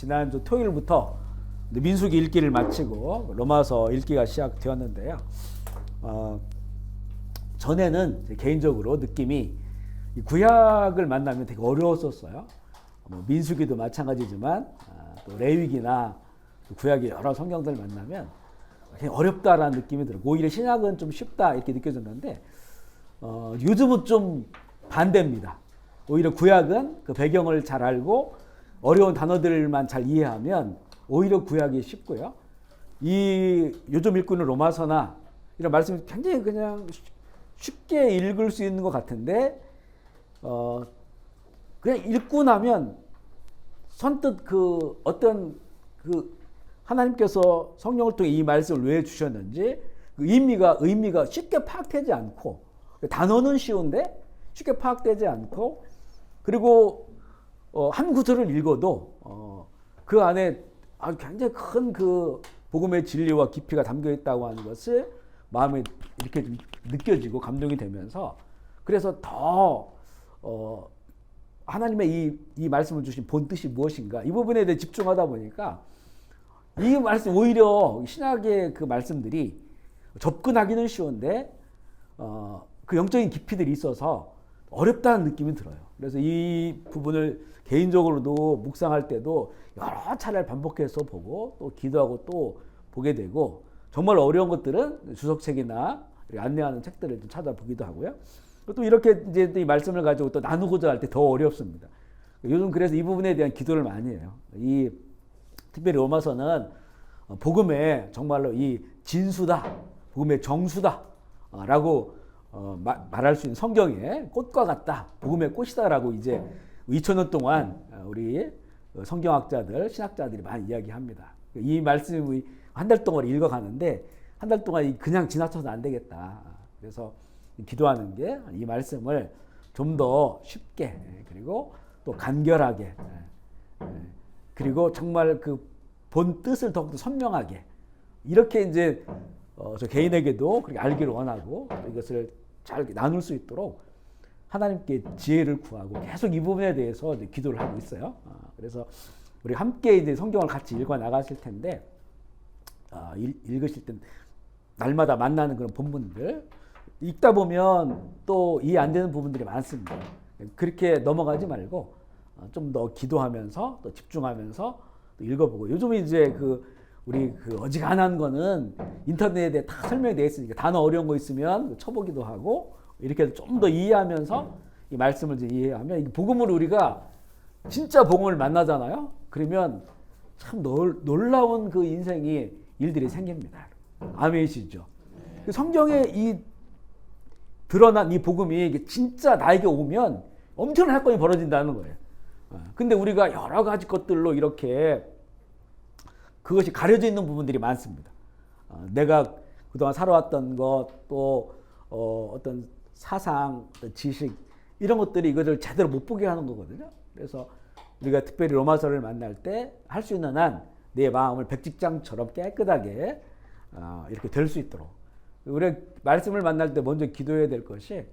지난주 토요일부터 민수기 읽기를 마치고 로마서 읽기가 시작되었는데요. 전에는 개인적으로 느낌이 이 구약을 만나면 되게 어려웠었어요. 민수기도 마찬가지지만 또 레위기나 구약의 여러 성경들 만나면 굉장히 어렵다라는 느낌이 들어요. 오히려 신약은 좀 쉽다 이렇게 느껴졌는데 요즘은 좀 반대입니다. 오히려 구약은 그 배경을 잘 알고 어려운 단어들만 잘 이해하면 오히려 구약이 쉽고요. 이 요즘 읽고 있는 로마서나 이런 말씀이 굉장히 그냥 쉽게 읽을 수 있는 것 같은데 그냥 읽고 나면 선뜻 그 어떤 그 하나님께서 성령을 통해 이 말씀을 왜 주셨는지 그 의미가 쉽게 파악되지 않고 단어는 쉬운데 쉽게 파악되지 않고 그리고 한 구절을 읽어도 그 안에 굉장히 큰 그 복음의 진리와 깊이가 담겨 있다고 하는 것을 마음에 이렇게 좀 느껴지고 감동이 되면서 그래서 더 하나님의 이 말씀을 주신 본 뜻이 무엇인가 이 부분에 대해 집중하다 보니까 이 말씀 오히려 신약의 그 말씀들이 접근하기는 쉬운데 그 영적인 깊이들이 있어서 어렵다는 느낌이 들어요. 그래서 이 부분을 개인적으로도 묵상할 때도 여러 차례 반복해서 보고 또 기도하고 또 보게 되고 정말 어려운 것들은 주석책이나 안내하는 책들을 좀 찾아보기도 하고요. 또 이렇게 이제 이 말씀을 가지고 또 나누고자 할 때 더 어렵습니다. 요즘 그래서 이 부분에 대한 기도를 많이 해요. 이 특별히 로마서는 복음의 정말로 이 진수다, 복음의 정수다라고 말할 수 있는 성경의 꽃과 같다, 복음의 꽃이다라고 이제 2000년 동안 우리 성경학자들, 신학자들이 많이 이야기합니다. 이 말씀이 한 달 동안 읽어가는데 한 달 동안 그냥 지나쳐서는 안 되겠다. 그래서 기도하는 게 이 말씀을 좀 더 쉽게 그리고 또 간결하게 그리고 정말 그 본 뜻을 더욱더 선명하게 이렇게 이제 저 개인에게도 그렇게 알기를 원하고 이것을 잘 나눌 수 있도록 하나님께 지혜를 구하고 계속 이 부분에 대해서 이제 기도를 하고 있어요. 그래서 우리 함께 이제 성경을 같이 읽어 나가실 텐데 읽으실 때 날마다 만나는 그런 본문들 읽다 보면 또 이해 안 되는 부분들이 많습니다. 그렇게 넘어가지 말고 좀 더 기도하면서 또 집중하면서 또 읽어보고 요즘은 이제 우리 어지간한 거는 인터넷에 다 설명이 되어 있으니까 단어 어려운 거 있으면 쳐보기도 하고 이렇게 좀 더 이해하면서 이 말씀을 이제 이해하면 복음으로 우리가 진짜 복음을 만나잖아요. 그러면 참 놀라운 그 인생이 일들이 생깁니다. 아멘이시죠? 성경에 이 드러난 이 복음이 진짜 나에게 오면 엄청난 사건이 벌어진다는 거예요. 근데 우리가 여러 가지 것들로 이렇게 그것이 가려져 있는 부분들이 많습니다. 내가 그동안 살아왔던 것, 또 어떤 사상, 어떤 지식 이런 것들이 이것을 제대로 못 보게 하는 거거든요. 그래서 우리가 특별히 로마서를 만날 때 할 수 있는 한 내 마음을 백직장처럼 깨끗하게 이렇게 될 수 있도록 우리가 말씀을 만날 때 먼저 기도해야 될 것이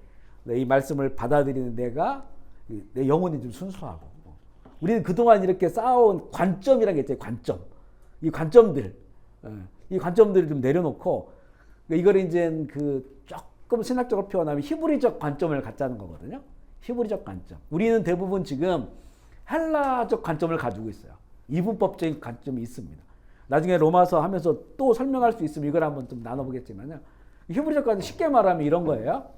이 말씀을 받아들이는 내 영혼이 좀 순수하고 우리는 그동안 이렇게 쌓아온 관점이라는 게 있잖아요. 관점. 이 관점들을 좀 내려놓고 이걸 이제 조금 신학적으로 표현하면 히브리적 관점을 갖자는 거거든요. 히브리적 관점. 우리는 대부분 지금 헬라적 관점을 가지고 있어요. 이분법적인 관점이 있습니다. 나중에 로마서 하면서 또 설명할 수 있으면 이걸 한번 좀 나눠보겠지만요. 히브리적 관점 쉽게 말하면 이런 거예요.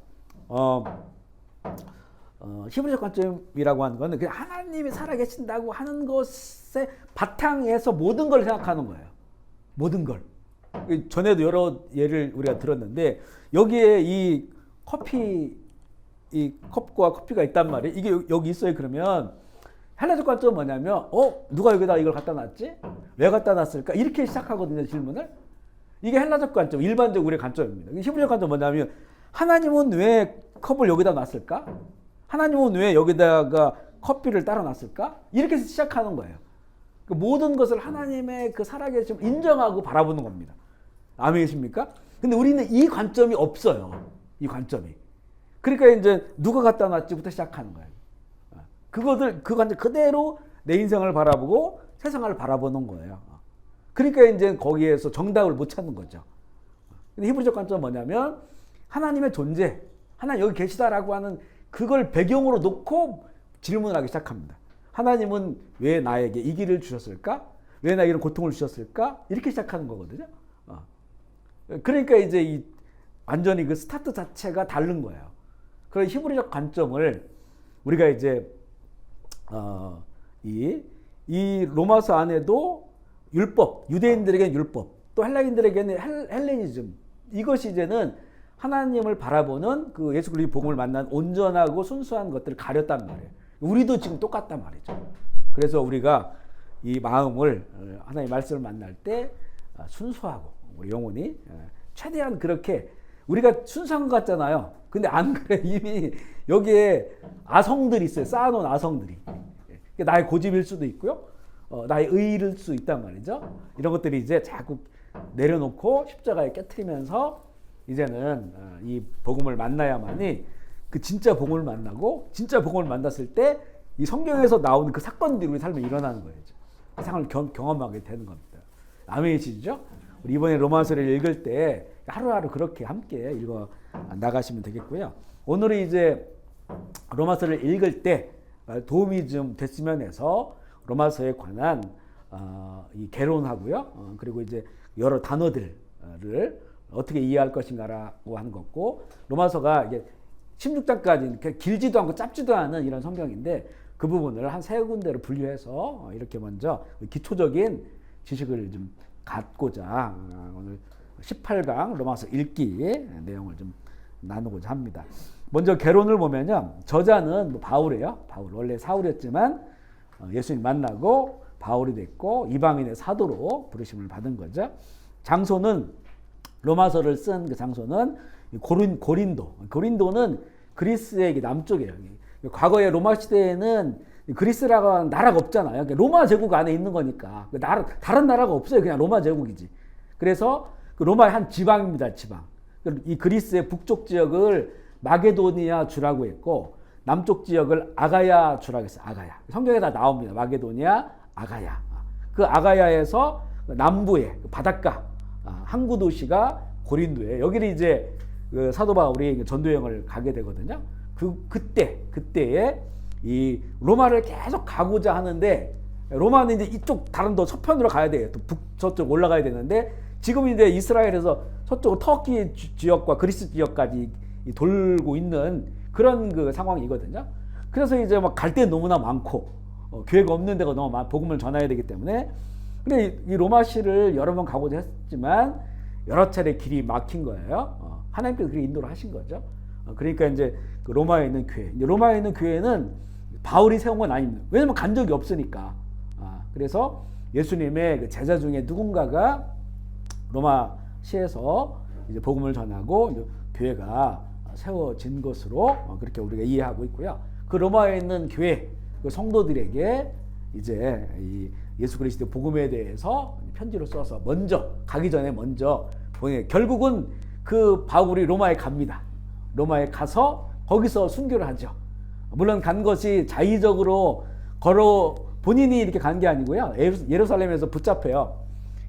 히브리적 관점이라고 하는 거는 그냥 하나님이 살아계신다고 하는 것의 바탕에서 모든 걸 생각하는 거예요. 모든 걸. 전에도 여러 예를 우리가 들었는데 여기에 이 컵과 커피가 있단 말이에요. 이게 여기 있어요. 그러면 헬라적 관점은 뭐냐면 누가 여기다 이걸 갖다 놨지? 왜 갖다 놨을까? 이렇게 시작하거든요. 질문을. 이게 헬라적 관점, 일반적 우리의 관점입니다. 히브리적 관점 뭐냐면 하나님은 왜 컵을 여기다 놨을까? 하나님은 왜 여기다가 커피를 따라 놨을까? 이렇게 시작하는 거예요. 그 모든 것을 하나님의 그 살아계심을 인정하고 바라보는 겁니다. 아멘이십니까? 근데 우리는 이 관점이 없어요. 이 관점이. 그러니까 이제 누가 갖다 놨지부터 시작하는 거예요. 그 관점 그대로 내 인생을 바라보고 세상을 바라보는 거예요. 그러니까 이제 거기에서 정답을 못 찾는 거죠. 근데 히브리적 관점은 뭐냐면 하나님의 존재, 하나님 여기 계시다라고 하는 그걸 배경으로 놓고 질문하기 시작합니다. 하나님은 왜 나에게 이 길을 주셨을까? 왜 나에게 이런 고통을 주셨을까? 이렇게 시작하는 거거든요. 그러니까 이제 완전히 그 스타트 자체가 다른 거예요. 그런 히브리적 관점을 우리가 이제 이 로마서 안에도 율법, 유대인들에게는 율법, 또 헬라인들에게는 헬레니즘, 이것이 이제는 하나님을 바라보는 그 예수 그리스도의 복음을 만난 온전하고 순수한 것들을 가렸단 말이에요. 우리도 지금 똑같단 말이죠. 그래서 우리가 이 마음을 하나님의 말씀을 만날 때 순수하고 우리 영혼이 최대한 그렇게 우리가 순수한 것 같잖아요. 근데 안 그래. 이미 여기에 아성들이 있어요. 쌓아놓은 아성들이. 나의 고집일 수도 있고요. 나의 의의일 수 있단 말이죠. 이런 것들이 이제 자꾸 내려놓고 십자가에 깨트리면서 이제는 이 복음을 만나야만이 그 진짜 복음을 만나고 진짜 복음을 만났을 때 이 성경에서 나오는 그 사건들이 우리 삶에 일어나는 거예요. 세상을 경험하게 되는 겁니다. 아멘이시죠? 우리 이번에 로마서를 읽을 때 하루하루 그렇게 함께 읽어 나가시면 되겠고요. 오늘은 이제 로마서를 읽을 때 도움이 좀 됐으면 해서 로마서에 관한 이 개론하고요. 그리고 이제 여러 단어들을 어떻게 이해할 것인가라고 하는 거고, 로마서가 이게 16장까지 길지도 않고 짧지도 않은 이런 성경인데 그 부분을 한 세 군데로 분류해서 이렇게 먼저 기초적인 지식을 좀 갖고자 오늘 18강 로마서 읽기 내용을 좀 나누고자 합니다. 먼저 개론을 보면요, 저자는 바울이에요. 바울 원래 사울이었지만 예수님 만나고 바울이 됐고 이방인의 사도로 부르심을 받은 거죠. 장소는 로마서를 쓴 그 장소는 고린도. 고린도는 그리스의 남쪽이에요. 과거에 로마 시대에는 그리스라고 하는 나라가 없잖아요. 로마 제국 안에 있는 거니까 다른 나라가 없어요. 그냥 로마 제국이지. 그래서 그 로마의 한 지방입니다. 지방. 이 그리스의 북쪽 지역을 마게도니아 주라고 했고 남쪽 지역을 아가야 주라고 했어요. 아가야. 성경에 다 나옵니다. 마게도니아, 아가야. 그 아가야에서 남부의 바닷가 항구 도시가 고린도예요. 여기를 이제 그 사도 바울이 전도여행을 가게 되거든요. 그때에 이 로마를 계속 가고자 하는데, 로마는 이제 이쪽 다른 더 서편으로 가야 돼요. 또 저쪽 올라가야 되는데 지금 이제 이스라엘에서 서쪽 터키 지역과 그리스 지역까지 돌고 있는 그런 그 상황이거든요. 그래서 이제 막 갈 데 너무나 많고 교회가 없는 데가 너무 많고 복음을 전해야 되기 때문에, 근데 이 로마시를 여러 번 가고자 했지만 여러 차례 길이 막힌 거예요. 하나님께서 그렇게 인도를 하신 거죠. 그러니까 이제 그 로마에 있는 교회, 이제 로마에 있는 교회는 바울이 세운 건 아닙니다. 왜냐면 간 적이 없으니까. 그래서 예수님의 그 제자 중에 누군가가 로마시에서 이제 복음을 전하고 이제 교회가 세워진 것으로 그렇게 우리가 이해하고 있고요. 그 로마에 있는 교회 그 성도들에게 이제 이 예수 그리스도 복음에 대해서 편지를 써서 먼저 가기 전에 먼저 보내. 결국은 그 바울이 로마에 갑니다. 로마에 가서 거기서 순교를 하죠. 물론 간 것이 자의적으로 본인이 이렇게 간 게 아니고요. 예루살렘에서 붙잡혀요.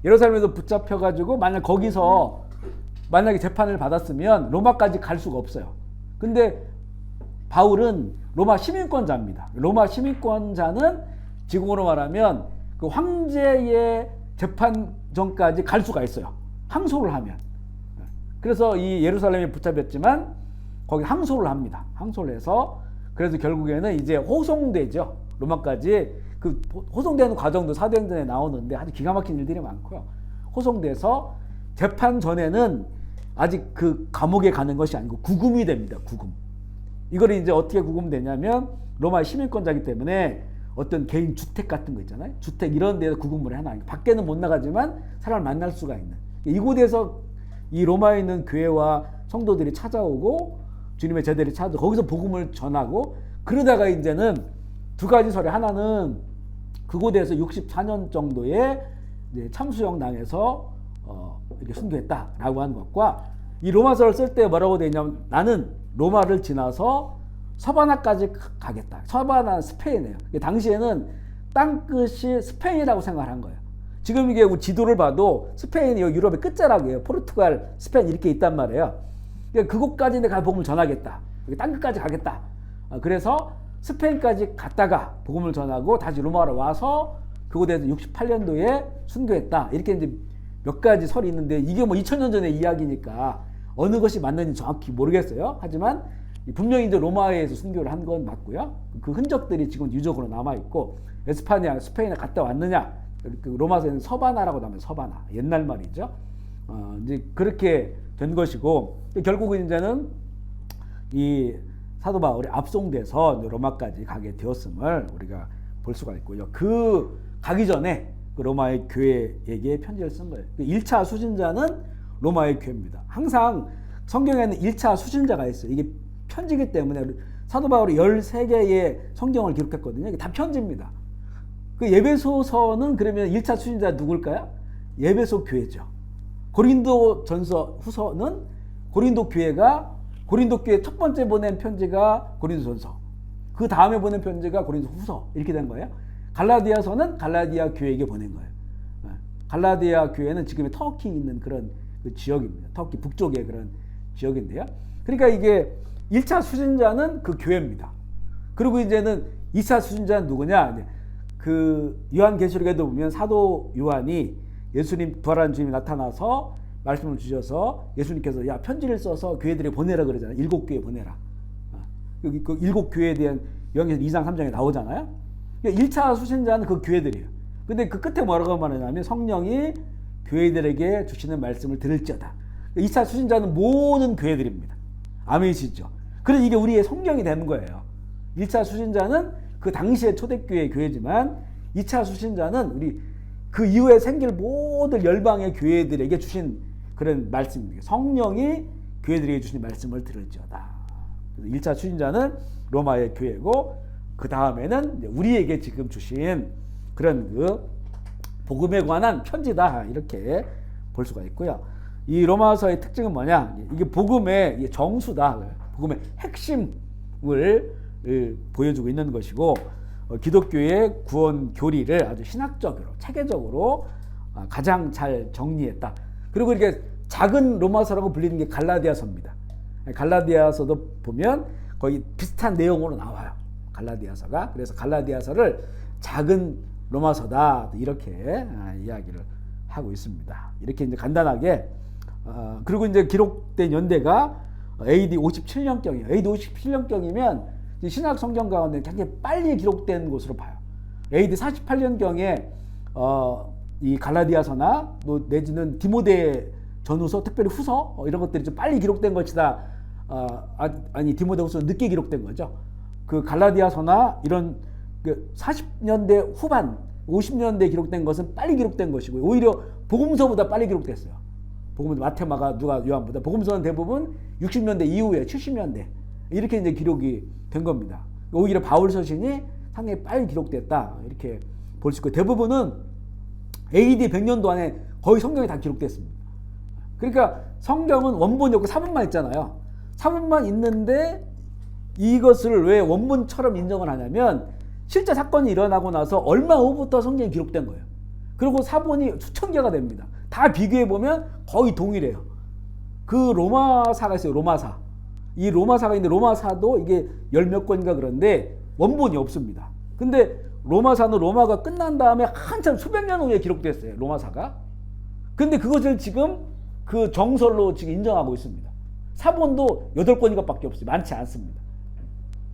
예루살렘에서 붙잡혀가지고 만약에 재판을 받았으면 로마까지 갈 수가 없어요. 근데 바울은 로마 시민권자입니다. 로마 시민권자는 지금으로 말하면 그 황제의 재판정까지 갈 수가 있어요. 항소를 하면. 그래서 이 예루살렘에 붙잡혔지만 거기 항소를 합니다. 항소를 해서 그래서 결국에는 이제 호송되죠. 로마까지. 그 호송되는 과정도 사도행전에 나오는데 아주 기가 막힌 일들이 많고요. 호송돼서 재판 전에는 아직 그 감옥에 가는 것이 아니고 구금이 됩니다. 구금. 이걸 이제 어떻게 구금되냐면 로마 시민권자이기 때문에 어떤 개인 주택 같은 거 있잖아요. 주택 이런 데서 구금을 해놔. 밖에는 못 나가지만 사람을 만날 수가 있는. 이곳에서 이 로마에 있는 교회와 성도들이 찾아오고 주님의 제자들이 찾아오고 거기서 복음을 전하고, 그러다가 이제는 두 가지 설에, 하나는 그곳에서 64년 정도의 참수형 당해서 이렇게 순교했다라고 하는 것과, 이 로마서를 쓸 때 뭐라고 되어 있냐면 나는 로마를 지나서 서바나까지 가겠다. 서바나 스페인이에요. 당시에는 땅끝이 스페인이라고 생각한 거예요. 지금 이게 지도를 봐도 스페인이 유럽의 끝자락이에요. 포르투갈, 스페인 이렇게 있단 말이에요. 그러니까 그곳까지 내가 복음을 전하겠다. 땅끝까지 가겠다. 그래서 스페인까지 갔다가 복음을 전하고 다시 로마로 와서 그곳에서 68년도에 순교했다. 이렇게 이제 몇 가지 설이 있는데 이게 뭐 2000년 전의 이야기니까 어느 것이 맞는지 정확히 모르겠어요. 하지만 분명히 이제 로마에서 순교를 한 건 맞고요. 그 흔적들이 지금 유적으로 남아있고 에스파냐, 스페인에 갔다 왔느냐. 그 로마서에는 서바나라고 나와요. 서바나. 옛날 말이죠. 이제 그렇게 된 것이고 결국은 이제는 이 사도 바울이 압송돼서 로마까지 가게 되었음을 우리가 볼 수가 있고요. 그 가기 전에 그 로마의 교회에게 편지를 쓴 거예요. 1차 수신자는 로마의 교회입니다. 항상 성경에는 1차 수신자가 있어요. 이게 편지기 때문에 사도 바울이 13개의 성경을 기록했거든요. 이게 다 편지입니다. 그 예배소서는 그러면 1차 수신자 누굴까요? 예배소 교회죠. 고린도 전서 후서는 고린도 교회가 고린도 교회 첫 번째 보낸 편지가 고린도 전서. 그 다음에 보낸 편지가 고린도 후서. 이렇게 된 거예요. 갈라디아서는 갈라디아 교회에게 보낸 거예요. 갈라디아 교회는 지금의 터키 있는 그런 그 지역입니다. 터키 북쪽의 그런 지역인데요. 그러니까 이게 1차 수신자는 그 교회입니다. 그리고 이제는 2차 수신자는 누구냐? 그 요한계시록에도 보면 사도 요한이 예수님 부활한 주님이 나타나서 말씀을 주셔서 예수님께서 야 편지를 써서 교회들에 보내라 그러잖아요. 7교회 보내라. 여기 그 7교회에 대한 요한계시록 2장 3장에 나오잖아요. 그러니까 1차 수신자는 그 교회들이에요. 근데 그 끝에 뭐라고 말하냐면 성령이 교회들에게 주시는 말씀을 들을지어다. 2차 수신자는 모든 교회들입니다. 아멘이시죠? 그래서 이게 우리의 성경이 되는 거예요. 1차 수신자는 그 당시의 초대교회 교회지만 2차 수신자는 우리 그 이후에 생길 모든 열방의 교회들에게 주신 그런 말씀입니다. 성령이 교회들에게 주신 말씀을 들을지어다. 그래서 1차 수신자는 로마의 교회고 그 다음에는 우리에게 지금 주신 그런 그 복음에 관한 편지다. 이렇게 볼 수가 있고요. 이 로마서의 특징은 뭐냐? 이게 복음의 정수다. 복음의 핵심을 보여주고 있는 것이고 기독교의 구원 교리를 아주 신학적으로 체계적으로 가장 잘 정리했다. 그리고 이렇게 작은 로마서라고 불리는 게 갈라디아서입니다. 갈라디아서도 보면 거의 비슷한 내용으로 나와요. 갈라디아서가. 그래서 갈라디아서를 작은 로마서다 이렇게 이야기를 하고 있습니다. 이렇게 이제 간단하게 그리고 이제 기록된 연대가 AD 57년경이에요. AD 57년경이면 신약 성경 가운데 굉장히 빨리 기록된 것으로 봐요. AD 48년경에 이 갈라디아서나 또 내지는 디모데 전후서, 특별히 후서 이런 것들이 좀 빨리 기록된 것이다. 아니 디모데 후서 늦게 기록된 거죠. 그 갈라디아서나 이런 그 40년대 후반, 50년대에 기록된 것은 빨리 기록된 것이고 오히려 복음서보다 빨리 기록됐어요. 복음서 마태, 마가, 누가, 요한보다 복음서는 대부분 60년대 이후에 70년대 이렇게 이제 기록이 된 겁니다. 오히려 바울 서신이 상당히 빨리 기록됐다 이렇게 볼 수 있고 대부분은 AD 100년도 안에 거의 성경이 다 기록됐습니다. 그러니까 성경은 원본이 없고 사본만 있잖아요. 사본만 있는데 이것을 왜 원문처럼 인정을 하냐면 실제 사건이 일어나고 나서 얼마 후부터 성경이 기록된 거예요. 그리고 사본이 수천 개가 됩니다. 다 비교해 보면 거의 동일해요. 그 로마사가 있어요. 로마사. 이 로마사가 있는데 로마사도 이게 열 몇 권인가 그런데 원본이 없습니다. 근데 로마사는 로마가 끝난 다음에 한참 수백 년 후에 기록됐어요. 로마사가. 근데 그것을 지금 그 정설로 지금 인정하고 있습니다. 사본도 8권인가 밖에 없어요. 많지 않습니다.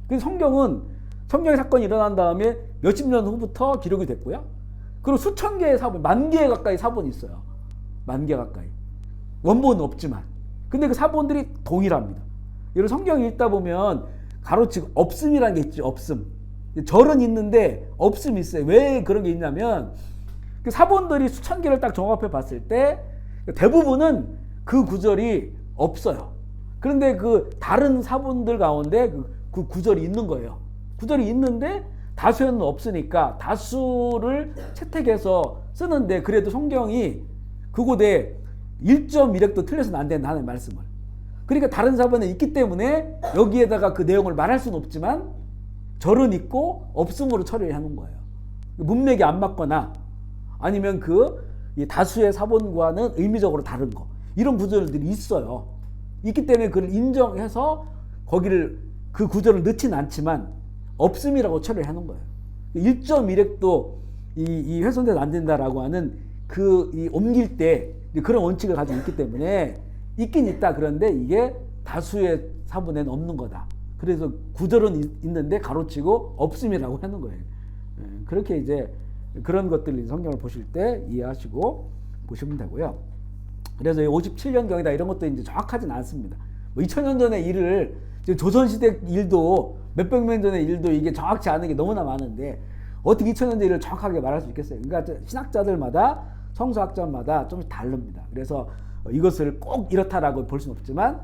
그래서 성경의 사건이 일어난 다음에 몇십 년 후부터 기록이 됐고요. 그리고 수천 개의 사본, 10,000개 가까이 사본이 있어요. 10,000개 가까이. 원본은 없지만. 근데 그 사본들이 동일합니다. 여러분 성경 읽다 보면 가로치고 없음이라는 게 있죠. 없음. 절은 있는데 없음이 있어요. 왜 그런 게 있냐면 그 사본들이 수천 개를 딱 종합해 봤을 때 대부분은 그 구절이 없어요. 그런데 그 다른 사본들 가운데 그 구절이 있는 거예요. 구절이 있는데 다수에는 없으니까 다수를 채택해서 쓰는데 그래도 성경이 그곳에 1.1획도 틀려서는 안 된다는 말씀을. 그러니까 다른 사본에 있기 때문에 여기에다가 그 내용을 말할 수는 없지만 절은 있고 없음으로 처리하는 거예요. 문맥이 안 맞거나 아니면 이 다수의 사본과는 의미적으로 다른 거 이런 구절들이 있어요. 있기 때문에 그걸 인정해서 거기를 그 구절을 넣지는 않지만 없음이라고 처리를 하는 거예요. 1.1획도 이 훼손돼서 안 된다라고 하는 이 옮길 때 그런 원칙을 가지고 있기 때문에 있긴 있다. 그런데 이게 다수의 사본에는 없는 거다. 그래서 구절은 있는데 가로치고 없음이라고 하는 거예요. 그렇게 이제 그런 것들을 성경을 보실 때 이해하시고 보시면 되고요. 그래서 57년경이다 이런 것도 이제 정확하진 않습니다. 뭐 2000년 전의 일을 지금 조선시대 일도 몇백 년 전의 일도 이게 정확치 않은 게 너무나 많은데 어떻게 2000년 전 일을 정확하게 말할 수 있겠어요? 그러니까 신학자들마다 성서학자마다 좀 다릅니다. 그래서 이것을 꼭 이렇다라고 볼 수는 없지만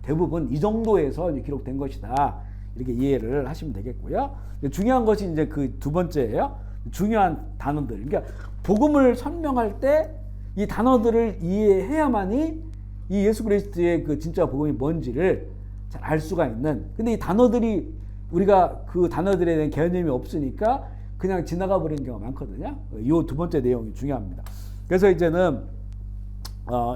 대부분 이 정도에서 기록된 것이다. 이렇게 이해를 하시면 되겠고요. 중요한 것이 이제 그 두 번째예요. 중요한 단어들. 그러니까 복음을 설명할 때 이 단어들을 이해해야만이 이 예수 그리스도의 그 진짜 복음이 뭔지를 잘 알 수가 있는. 근데 이 단어들이 우리가 그 단어들에 대한 개념이 없으니까 그냥 지나가 버리는 경우가 많거든요. 이 두 번째 내용이 중요합니다. 그래서 이제는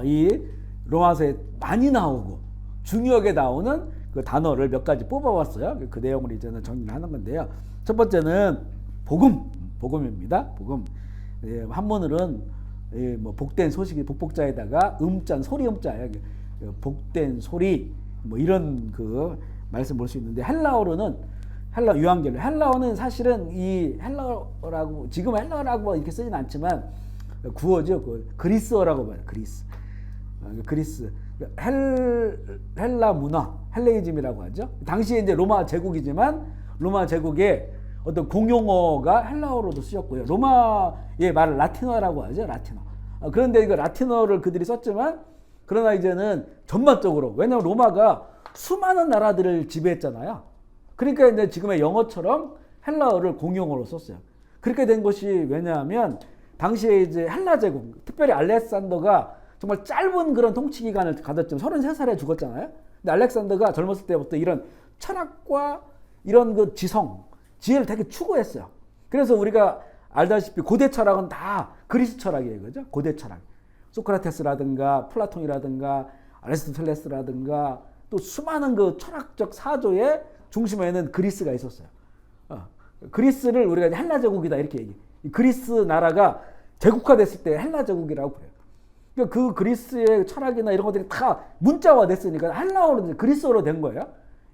이 로마서에 많이 나오고 중요하게 나오는 그 단어를 몇 가지 뽑아왔어요. 그 내용을 이제는 정리를 하는 건데요. 첫 번째는 복음입니다. 복음. 한문으로는 뭐 복된 소식이 복복자에다가 음자는 소리 음자예요. 복된 소리 뭐 이런 그 말씀 볼 수 있는데 헬라어로는 유한결로 헬라어는 사실은 이 헬라어라고 지금 헬라어라고 이렇게 쓰진 않지만 구어죠. 그리스어라고 봐요. 그리스. 헬라 문화, 헬레이즘이라고 하죠. 당시에 이제 로마 제국이지만 로마 제국의 어떤 공용어가 헬라어로도 쓰였고요. 로마의 말을 라틴어라고 하죠. 라틴어. 그런데 이거 라틴어를 그들이 썼지만 그러나 이제는 전반적으로 왜냐하면 로마가 수많은 나라들을 지배했잖아요. 그러니까 이제 지금의 영어처럼 헬라어를 공용어로 썼어요. 그렇게 된 것이 왜냐하면 당시에 이제 헬라 제국, 특별히 알렉산더가 정말 짧은 그런 통치 기간을 가졌지만 33살에 죽었잖아요. 근데 알렉산더가 젊었을 때부터 이런 철학과 이런 그 지혜를 되게 추구했어요. 그래서 우리가 알다시피 고대 철학은 다 그리스 철학이에요. 그죠? 고대 철학. 소크라테스라든가 플라톤이라든가 아리스토텔레스라든가 또 수많은 그 철학적 사조의 중심에는 그리스가 있었어요. 그리스를 우리가 헬라 제국이다 이렇게 얘기해요. 그리스 나라가 제국화됐을 때 헬라 제국이라고 그래요. 그러니까 그 그리스의 철학이나 이런 것들이 다 문자화 됐으니까 헬라어로 그리스어로 된 거예요.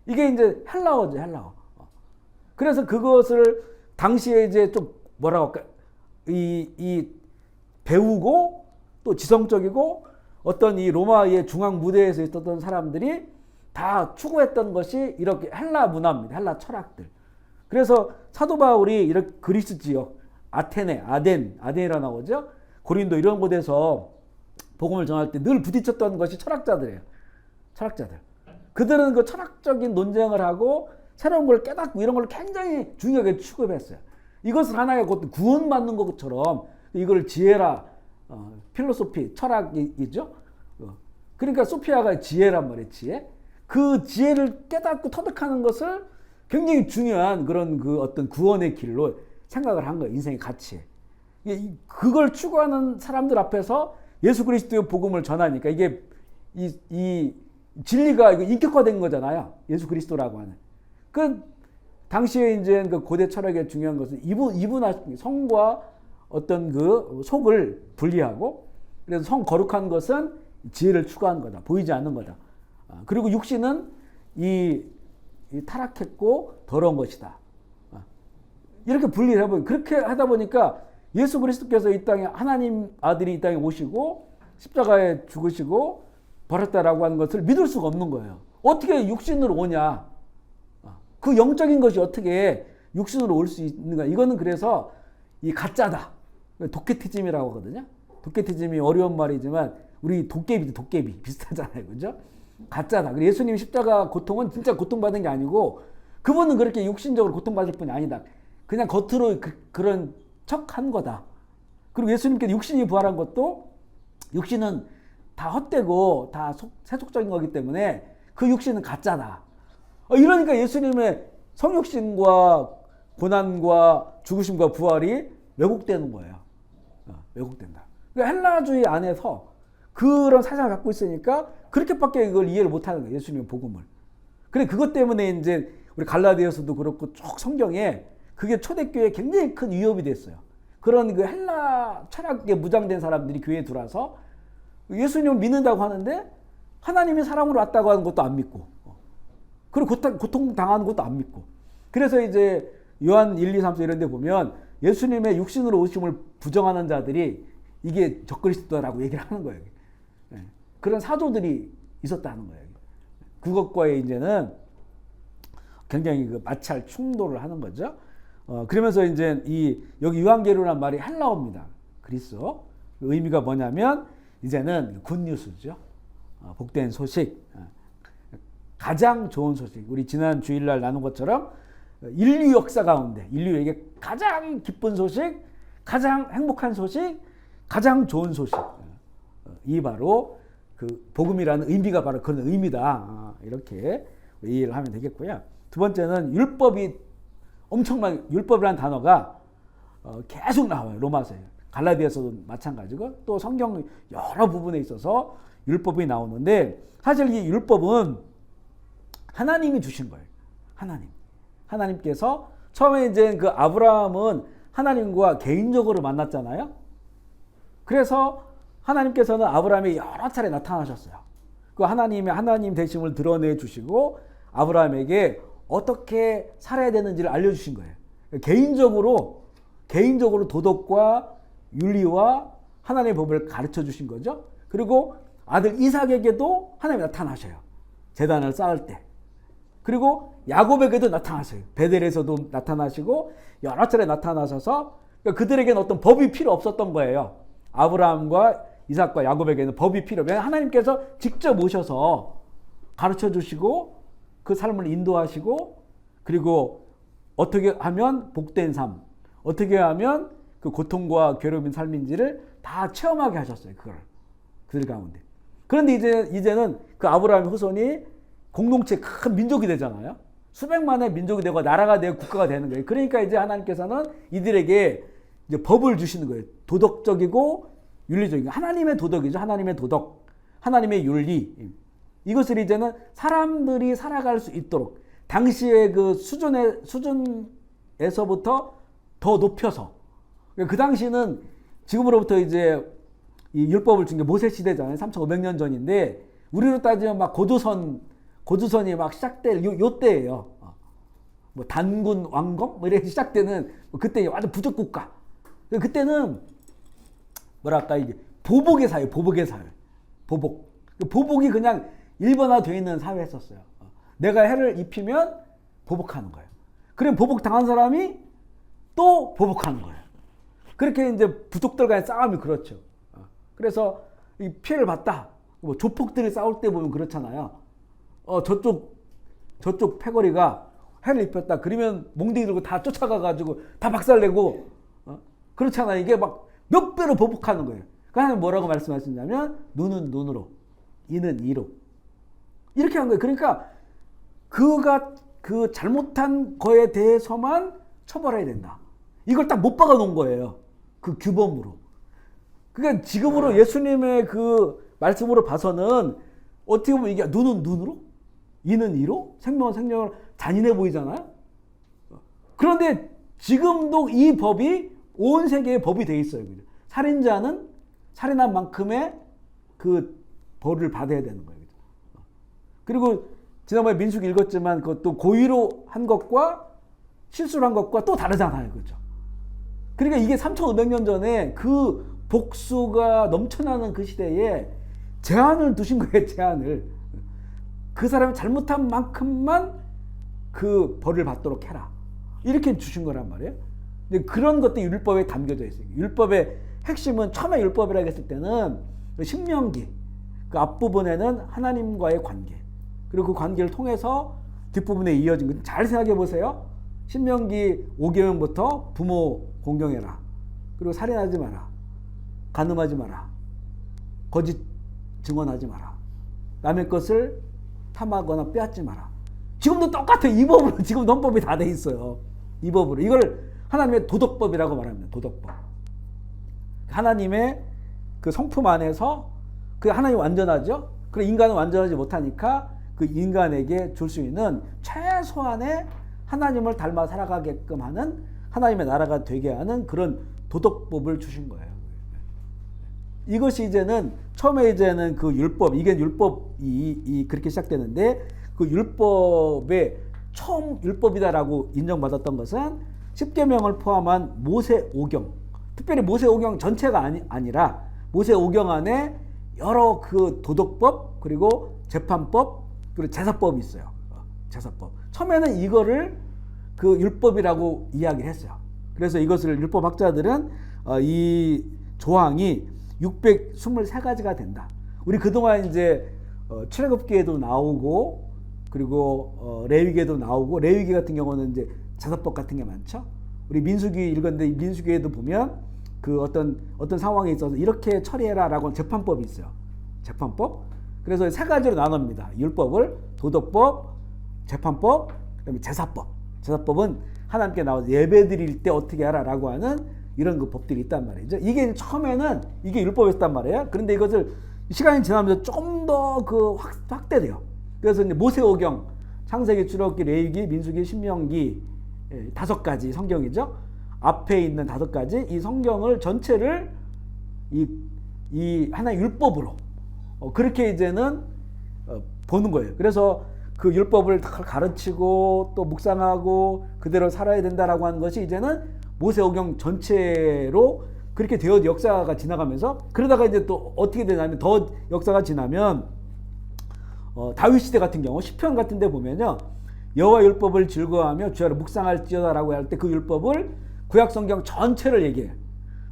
이게 이제 헬라어죠, 헬라어. 그래서 그것을 당시에 이제 좀 뭐라고 할까, 이 배우고 또 지성적이고 어떤 이 로마의 중앙 무대에서 있었던 사람들이 다 추구했던 것이 이렇게 헬라 문화입니다. 헬라 철학들. 그래서 사도 바울이 이렇게 그리스 지역, 아테네, 아덴이라 나오죠. 고린도 이런 곳에서 복음을 전할 때 늘 부딪혔던 것이 철학자들이에요. 철학자들. 그들은 그 철학적인 논쟁을 하고 새로운 걸 깨닫고 이런 걸 굉장히 중요하게 취급했어요. 이것을 하나의 구원받는 것처럼 이걸 지혜라, 필로소피, 철학이죠. 그러니까 소피아가 지혜란 말이에요. 지혜. 그 지혜를 깨닫고 터득하는 것을 굉장히 중요한 그런 그 어떤 구원의 길로 생각을 한 거예요. 인생의 가치. 그걸 추구하는 사람들 앞에서 예수 그리스도의 복음을 전하니까 이게 이 진리가 인격화된 거잖아요. 예수 그리스도라고 하는. 그 당시에 이제 그 고대 철학의 중요한 것은 성과 어떤 그 속을 분리하고 그래서 성 거룩한 것은 지혜를 추구하는 거다. 보이지 않는 거다. 그리고 육신은 이 타락했고 더러운 것이다. 이렇게 분리를 해보니 그렇게 하다 보니까 예수 그리스도께서 이 땅에 하나님 아들이 이 땅에 오시고 십자가에 죽으시고 버렸다라고 하는 것을 믿을 수가 없는 거예요. 어떻게 육신으로 오냐? 그 영적인 것이 어떻게 육신으로 올 수 있는가? 이거는 그래서 이 가짜다. 도케티즘이라고 하거든요. 도케티즘이 어려운 말이지만 우리 도깨비 비슷하잖아요. 그죠? 가짜다. 예수님 십자가 고통은 진짜 고통받은 게 아니고 그분은 그렇게 육신적으로 고통받을 뿐이 아니다. 그냥 겉으로 그런 척한 거다. 그리고 예수님께서 육신이 부활한 것도 육신은 다 헛되고 다 세속적인 거기 때문에 그 육신은 가짜다. 이러니까 예수님의 성육신과 고난과 죽으심과 부활이 왜곡되는 거예요. 왜곡된다. 그러니까 헬라주의 안에서 그런 사상을 갖고 있으니까 그렇게밖에 이걸 이해를 못하는 거예요. 예수님의 복음을. 그래 그것 때문에 이제 우리 갈라디아서도 그렇고 쭉 성경에 그게 초대교회에 굉장히 큰 위협이 됐어요. 그런 그 헬라 철학에 무장된 사람들이 교회에 들어와서 예수님을 믿는다고 하는데 하나님이 사람으로 왔다고 하는 것도 안 믿고, 그리고 고통 당하는 것도 안 믿고. 그래서 이제 요한 1, 2, 3, 4 이런 데 보면 예수님의 육신으로 오심을 부정하는 자들이 이게 적그리스도라고 얘기를 하는 거예요. 그런 사조들이 있었다는 거예요. 그것과의 이제는 굉장히 그 마찰 충돌을 하는 거죠. 그러면서 이제 여기 유한계로란 말이 헬라어입니다. 그리스어. 그 의미가 뭐냐면 이제는 굿뉴스죠. 복된 소식. 가장 좋은 소식. 우리 지난 주일날 나눈 것처럼 인류 역사 가운데 인류에게 가장 기쁜 소식, 가장 행복한 소식, 가장 좋은 소식. 이 바로 그 복음이라는 의미가 바로 그런 의미다. 이렇게 이해를 하면 되겠고요. 두 번째는 율법이 엄청난, 율법이라는 단어가 계속 나와요. 로마서에. 갈라디아서도 마찬가지고 또 성경 여러 부분에 있어서 율법이 나오는데 사실 이 율법은 하나님이 주신 거예요. 하나님께서 처음에 이제 그 아브라함은 하나님과 개인적으로 만났잖아요. 그래서 하나님께서는 아브라함에 여러 차례 나타나셨어요. 그 하나님 되심을 드러내 주시고 아브라함에게 어떻게 살아야 되는지를 알려주신 거예요. 개인적으로 도덕과 윤리와 하나님의 법을 가르쳐 주신 거죠. 그리고 아들 이삭에게도 하나님이 나타나셔요. 제단을 쌓을 때. 그리고 야곱에게도 나타나세요. 베델에서도 나타나시고 여러 차례 나타나셔서 그들에게는 어떤 법이 필요 없었던 거예요. 아브라함과 이삭과 야곱에게는 법이 필요 없어요. 하나님께서 직접 오셔서 가르쳐 주시고 그 삶을 인도하시고 그리고 어떻게 하면 복된 삶, 어떻게 하면 그 고통과 괴로움인 삶인지를 다 체험하게 하셨어요. 그들 가운데. 그런데 이제는 그 아브라함의 후손이 공동체 큰 민족이 되잖아요. 수백만의 민족이 되고 나라가 되고 국가가 되는 거예요. 그러니까 이제 하나님께서는 이들에게 이제 법을 주시는 거예요. 도덕적이고 윤리적인 하나님의 도덕이죠. 하나님의 도덕, 하나님의 윤리. 이것을 이제는 사람들이 살아갈 수 있도록 당시의 그 수준에서부터 더 높여서 그 당시는 지금으로부터 이제 이 율법을 준 게 모세 시대잖아요. 3,500년 전인데 우리로 따지면 막 고조선이 막 시작될 요 때예요. 뭐 단군 왕검 뭐 이렇게 시작되는 그때 완전 부족 국가. 그때는 뭐랄까 이게 보복의 사회. 보복이 그냥 일반화되어 있는 사회였었어요. 내가 해를 입히면 보복하는 거예요. 그럼 보복 당한 사람이 또 보복하는 거예요. 그렇게 이제 부족들 간의 싸움이 그렇죠. 그래서 이 피해를 봤다. 뭐 조폭들이 싸울 때 보면 그렇잖아요. 저쪽 패거리가 해를 입혔다. 그러면 몽둥이 들고 다 쫓아가가지고 다 박살내고 그렇잖아요. 이게 막 몇 배로 보복하는 거예요. 그러니까 뭐라고 말씀하시냐면 눈은 눈으로, 이는 이로 이렇게 한 거예요. 그러니까 그가 그 잘못한 거에 대해서만 처벌해야 된다. 이걸 딱 못 박아 놓은 거예요. 그 규범으로. 그러니까 지금으로 예수님의 그 말씀으로 봐서는 어떻게 보면 이게 눈은 눈으로, 이는 이로, 생명은 생명으로 잔인해 보이잖아요. 그런데 지금도 이 법이 온 세계의 법이 돼 있어요. 살인자는 살인한 만큼의 그 벌을 받아야 되는 거예요. 그리고 지난번에 민수기 읽었지만 그것도 고의로 한 것과 실수로 한 것과 또 다르잖아요. 그렇죠? 그러니까 이게 3,500년 전에 그 복수가 넘쳐나는 그 시대에 제한을 두신 거예요. 제한을. 그 사람이 잘못한 만큼만 그 벌을 받도록 해라. 이렇게 주신 거란 말이에요. 근데 그런 것도 율법에 담겨져 있어요. 율법의 핵심은 처음에 율법이라고 했을 때는 신명기 그 앞부분에는 하나님과의 관계 그리고 그 관계를 통해서 뒷부분에 이어진 거 잘 생각해 보세요. 신명기 5계명부터 부모 공경해라. 그리고 살인하지 마라. 간음하지 마라. 거짓 증언하지 마라. 남의 것을 탐하거나 빼앗지 마라. 지금도 똑같아요. 이 법으로 지금 헌법이 다 돼 있어요. 이 법으로. 이걸 하나님의 도덕법이라고 말합니다. 도덕법. 하나님의 그 성품 안에서 그 하나님 완전하죠. 그리고 인간은 완전하지 못하니까 그 인간에게 줄 수 있는 최소한의 하나님을 닮아 살아가게끔 하는 하나님의 나라가 되게 하는 그런 도덕법을 주신 거예요. 이것이 이제는 처음에 이제는 그 율법, 이게 율법이 그렇게 시작되는데 그 율법의 처음 율법이다라고 인정받았던 것은 십계명을 포함한 모세 오경, 특별히 모세 오경 전체가 아니라 모세 오경 안에 여러 그 도덕법 그리고 재판법 그리고 제사법이 있어요. 제사법. 처음에는 이거를 그 율법이라고 이야기를 했어요. 그래서 이것을 율법학자들은 이 조항이 623가지가 된다. 우리 그동안 이제 출애굽기에도 나오고 그리고 레위기에도 나오고, 레위기 같은 경우는 이제 제사법 같은 게 많죠. 우리 민수기 읽었는데 민수기에도 보면 그 어떤 상황에 있어서 이렇게 처리해라라고 재판법이 있어요. 재판법. 그래서 세 가지로 나눕니다. 율법을 도덕법, 재판법, 그다음에 제사법. 제사법은 하나님께 나와서 예배 드릴 때 어떻게 하라라고 하는 이런 그 법들이 있단 말이죠. 이게 처음에는 이게 율법이었단 말이에요. 그런데 이것을 시간이 지나면서 조금 더 그 확대돼요. 그래서 이제 모세오경, 창세기, 출애굽기, 레위기, 민수기, 신명기 5가지 성경이죠. 앞에 있는 5가지 이 성경을 전체를 이 하나의 율법으로 그렇게 이제는 보는 거예요. 그래서 그 율법을 가르치고 또 묵상하고 그대로 살아야 된다라고 하는 것이 이제는 모세오경 전체로 그렇게 되어 역사가 지나가면서, 그러다가 이제 또 어떻게 되냐면 더 역사가 지나면 다윗 시대 같은 경우 시편 같은 데 보면요, 여호와 율법을 즐거워하며 주야로 묵상할지어다라고 할 때 그 율법을 구약 성경 전체를 얘기해요.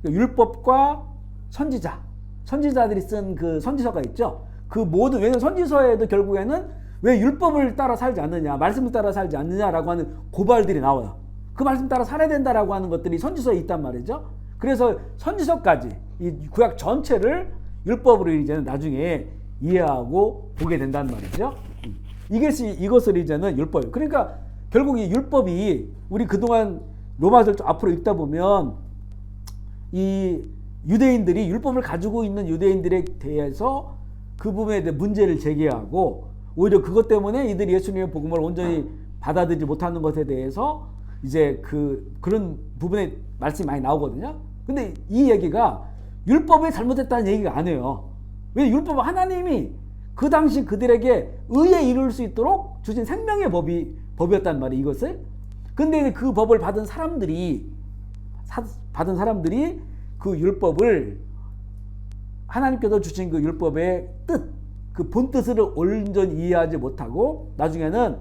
율법과 선지자들이 쓴 그 선지서가 있죠. 그 모든, 왜냐하면 선지서에도 결국에는 왜 율법을 따라 살지 않느냐, 말씀을 따라 살지 않느냐라고 하는 고발들이 나와요. 그 말씀 따라 살아야 된다라고 하는 것들이 선지서에 있단 말이죠. 그래서 선지서까지 이 구약 전체를 율법으로 이제는 나중에 이해하고 보게 된다는 말이죠. 이것을 이제는 율법이에요. 그러니까 결국 이 율법이 우리 그동안 로마서를 앞으로 읽다 보면 이 유대인들이 율법을 가지고 있는 유대인들에 대해서 그 부분에 대해 문제를 제기하고, 오히려 그것 때문에 이들이 예수님의 복음을 온전히 받아들이지 못하는 것에 대해서 이제 그런 부분에 말씀이 많이 나오거든요. 근데 이 얘기가 율법이 잘못됐다는 얘기가 아니에요. 왜? 율법은 하나님이 그 당시 그들에게 의에 이룰 수 있도록 주신 생명의 법이었단 말이에요, 이것을. 근데 그 법을 받은 사람들이 그 율법을, 하나님께서 주신 그 율법의 뜻, 그 본 뜻을 온전히 이해하지 못하고 나중에는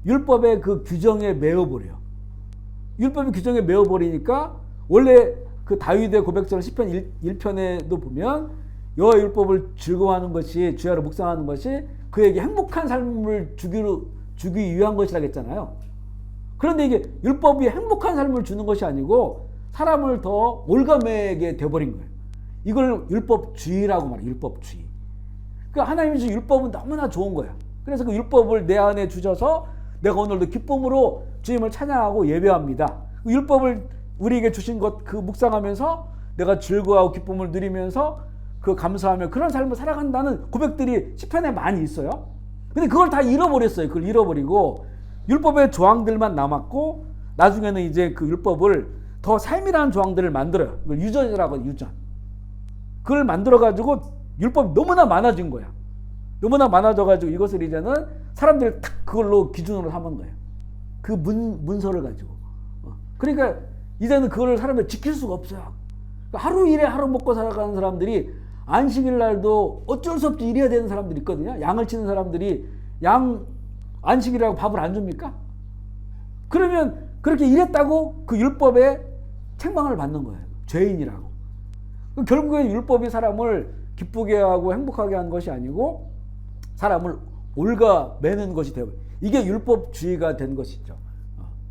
율법의 그 규정에 매어버려요. 율법의 규정에 매어버리니까, 원래 그 다윗의 고백처럼 시편 1편에도 보면 여호와 율법을 즐거워하는 것이, 주야로 묵상하는 것이 그에게 행복한 삶을 주기 위한 것이라고 했잖아요. 그런데 이게 율법이 행복한 삶을 주는 것이 아니고 사람을 더 올가매게 되어버린 거예요. 이걸 율법주의라고 말해요. 율법주의. 그러니까 하나님이 주신 율법은 너무나 좋은 거예요. 그래서 그 율법을 내 안에 주셔서 내가 오늘도 기쁨으로 주님을 찬양하고 예배합니다. 그 율법을 우리에게 주신 것 그 묵상하면서 내가 즐거워하고 기쁨을 누리면서 그 감사하며 그런 삶을 살아간다는 고백들이 시편에 많이 있어요. 근데 그걸 다 잃어버렸어요. 그걸 잃어버리고 율법의 조항들만 남았고, 나중에는 이제 그 율법을 더 삶이라는 조항들을 만들어요. 그걸 유전이라고 해요. 유전. 그걸 만들어가지고 율법이 너무나 많아진 거야. 너무나 많아져가지고 이것을 이제는 사람들이 딱 그걸로 기준으로 삼은 거예요. 그 문서를 가지고. 그러니까 이제는 그걸 사람들이 지킬 수가 없어요. 하루 일해 하루 먹고 살아가는 사람들이 안식일 날도 어쩔 수 없이 일해야 되는 사람들이 있거든요. 양을 치는 사람들이 안식일이라고 밥을 안 줍니까? 그러면 그렇게 일했다고 그 율법에 책망을 받는 거예요. 죄인이라고. 결국엔 율법이 사람을 기쁘게 하고 행복하게 하는 것이 아니고 사람을 올가매는 것이 되고, 이게 율법주의가 된 것이죠.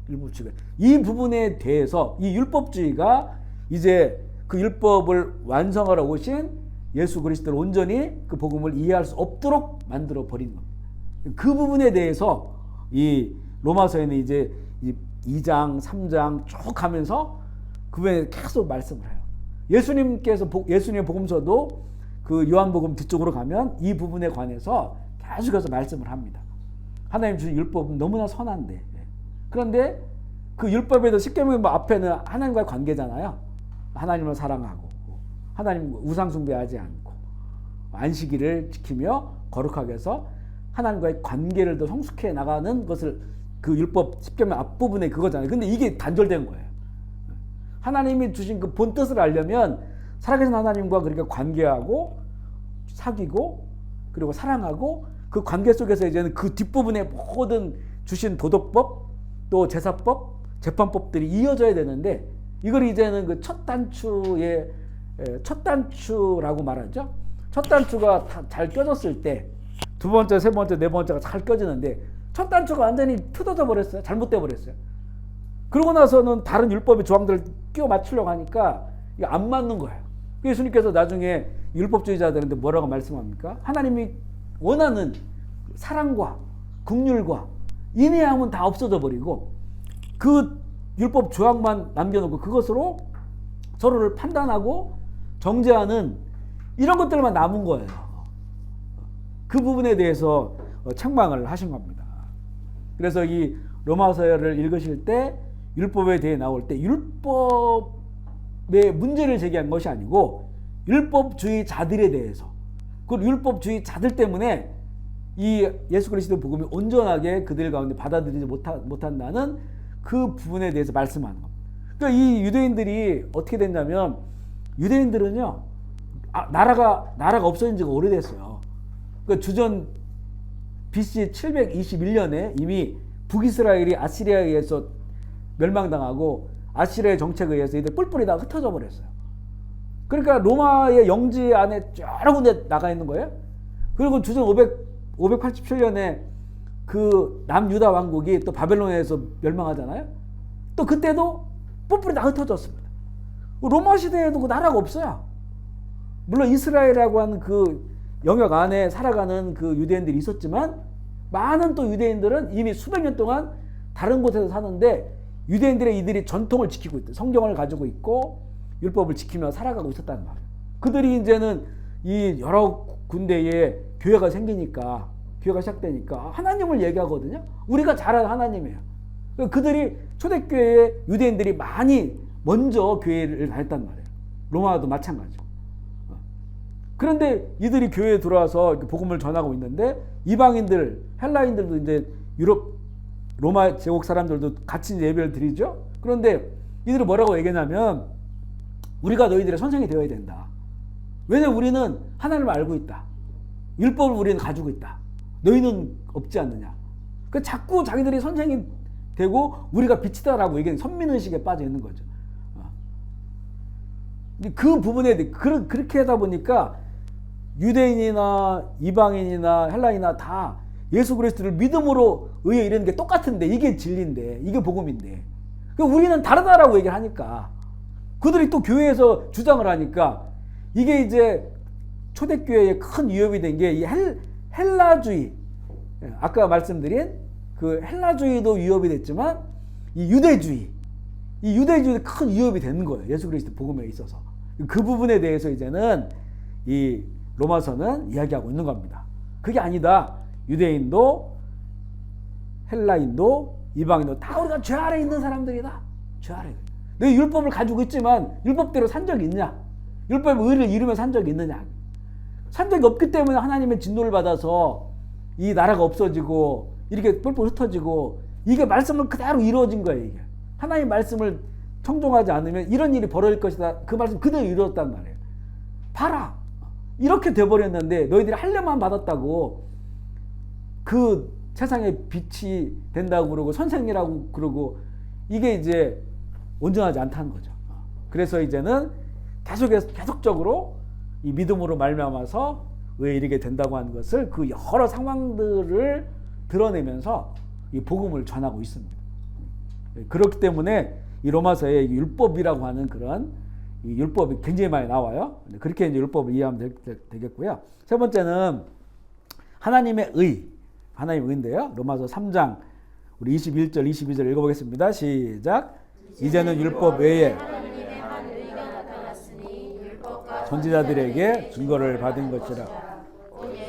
율법주의가. 이 부분에 대해서 이 율법주의가 이제 그 율법을 완성하러 오신 예수 그리스도를 온전히 그 복음을 이해할 수 없도록 만들어 버린 겁니다. 그 부분에 대해서 이 로마서에는 이제 2장, 3장 쭉 가면서 그 외에 계속 말씀을 해요. 예수님의 복음서도 그 요한복음 뒤쪽으로 가면 이 부분에 관해서 계속해서 말씀을 합니다. 하나님 주신 율법은 너무나 선한데, 그런데 그 율법에도 십계명 앞에는 하나님과의 관계잖아요. 하나님을 사랑하고 하나님 우상 숭배하지 않고 안식일을 지키며 거룩하게 해서 하나님과의 관계를 더 성숙해 나가는 것을 그 율법 십계명 앞부분에 그거잖아요. 근데 이게 단절된 거예요. 하나님이 주신 그 본 뜻을 알려면 살아계신 하나님과 그렇게 관계하고 사귀고 그리고 사랑하고 그 관계 속에서 이제는 그 뒷부분에 모든 주신 도덕법 또 제사법 재판법들이 이어져야 되는데 이걸 이제는 그 첫 단추라고 말하죠. 첫 단추가 잘 껴졌을 때 두 번째, 세 번째, 네 번째가 잘 껴지는데 첫 단추가 완전히 틀어져 버렸어요. 잘못돼 버렸어요. 그러고 나서는 다른 율법의 조항들을 끼워 맞추려고 하니까 이게 안 맞는 거예요. 예수님께서 나중에 율법주의자들한테 뭐라고 말씀합니까? 하나님이 원하는 사랑과 긍휼과 인내함은 다 없어져 버리고 그 율법 조항만 남겨놓고 그것으로 서로를 판단하고 정죄하는 이런 것들만 남은 거예요. 그 부분에 대해서 책망을 하신 겁니다. 그래서 이 로마서를 읽으실 때 율법에 대해 나올 때 율법의 문제를 제기한 것이 아니고 율법주의자들에 대해서 그 율법주의자들 때문에 이 예수 그리스도 복음이 온전하게 그들 가운데 받아들이지 못한다는 그 부분에 대해서 말씀하는 겁니다. 그러니까 이 유대인들이 어떻게 됐냐면 유대인들은요 나라가 없어진 지가 오래됐어요. 그러니까 주전 BC 721년에 이미 북이스라엘이 아시리아에 의해서 멸망당하고 아시리아의 정책에 의해서 이들 뿔뿔이 다 흩어져 버렸어요. 그러니까 로마의 영지 안에 여러 군데 나가 있는 거예요. 그리고 주전 587년에 그 남유다 왕국이 또 바벨론에서 멸망하잖아요. 또 그때도 뿔뿔이 다 흩어졌습니다. 로마 시대에도 그 나라가 없어요. 물론 이스라엘이라고 하는 그 영역 안에 살아가는 그 유대인들이 있었지만 많은 또 유대인들은 이미 수백 년 동안 다른 곳에서 사는데 유대인들의 이들이 전통을 지키고 있다. 성경을 가지고 있고 율법을 지키며 살아가고 있었다는 말이에요. 그들이 이제는 이 여러 군데에 교회가 생기니까 교회가 시작되니까 하나님을 얘기하거든요. 우리가 잘 아는 하나님이에요. 그들이 초대교회에 유대인들이 많이 먼저 교회를 다녔단 말이에요. 로마도 마찬가지고. 그런데 이들이 교회에 들어와서 복음을 전하고 있는데 이방인들, 헬라인들도 이제 유럽 로마 제국 사람들도 같이 예배를 드리죠. 그런데 이들이 뭐라고 얘기하냐면 우리가 너희들의 선생이 되어야 된다. 왜냐면 우리는 하나님을 알고 있다. 율법을 우리는 가지고 있다. 너희는 없지 않느냐. 그 자꾸 자기들이 선생이 되고 우리가 빛이다라고 얘기하는 선민의식에 빠져 있는 거죠. 그 부분에 그렇게 하다 보니까 유대인이나 이방인이나 헬라인이나 다 예수 그리스도를 믿음으로 의에 이르는 게 똑같은데 이게 진리인데 이게 복음인데 우리는 다르다라고 얘기를 하니까 그들이 또 교회에서 주장을 하니까 이게 이제 초대교회에 큰 위협이 된 게 이 헬라주의 아까 말씀드린 그 헬라주의도 위협이 됐지만 이 유대주의도 큰 위협이 되는 거예요. 예수 그리스도 복음에 있어서 그 부분에 대해서 이제는 이 로마서는 이야기하고 있는 겁니다. 그게 아니다. 유대인도 헬라인도 이방인도 다 우리가 죄 아래 있는 사람들이다. 죄 아래. 내 율법을 가지고 있지만 율법대로 산 적이 있냐? 율법의 의를 이루며 산 적이 있느냐? 산 적이 없기 때문에 하나님의 진노를 받아서 이 나라가 없어지고 이렇게 뿔뿔 흩어지고 이게 말씀을 그대로 이루어진 거예요. 이게 하나님 말씀을 청종하지 않으면 이런 일이 벌어질 것이다. 그 말씀 그대로 이루었단 말이에요. 봐라. 이렇게 돼버렸는데 너희들이 할례만 받았다고 그 세상에 빛이 된다고 그러고 선생이라고 그러고 이게 이제 온전하지 않다는 거죠. 그래서 이제는 계속적으로 이 믿음으로 말미암아서 의에 이르게 된다고 하는 것을 그 여러 상황들을 드러내면서 이 복음을 전하고 있습니다. 그렇기 때문에 이 로마서에 율법이라고 하는 그런 이 율법이 굉장히 많이 나와요. 그렇게 이제 율법을 이해하면 되겠고요. 세 번째는 하나님의 의인데요. 로마서 3장 우리 21절, 22절 읽어보겠습니다. 시작. 이제는 율법 외에 선지자들에게 증거를 받은 것이라.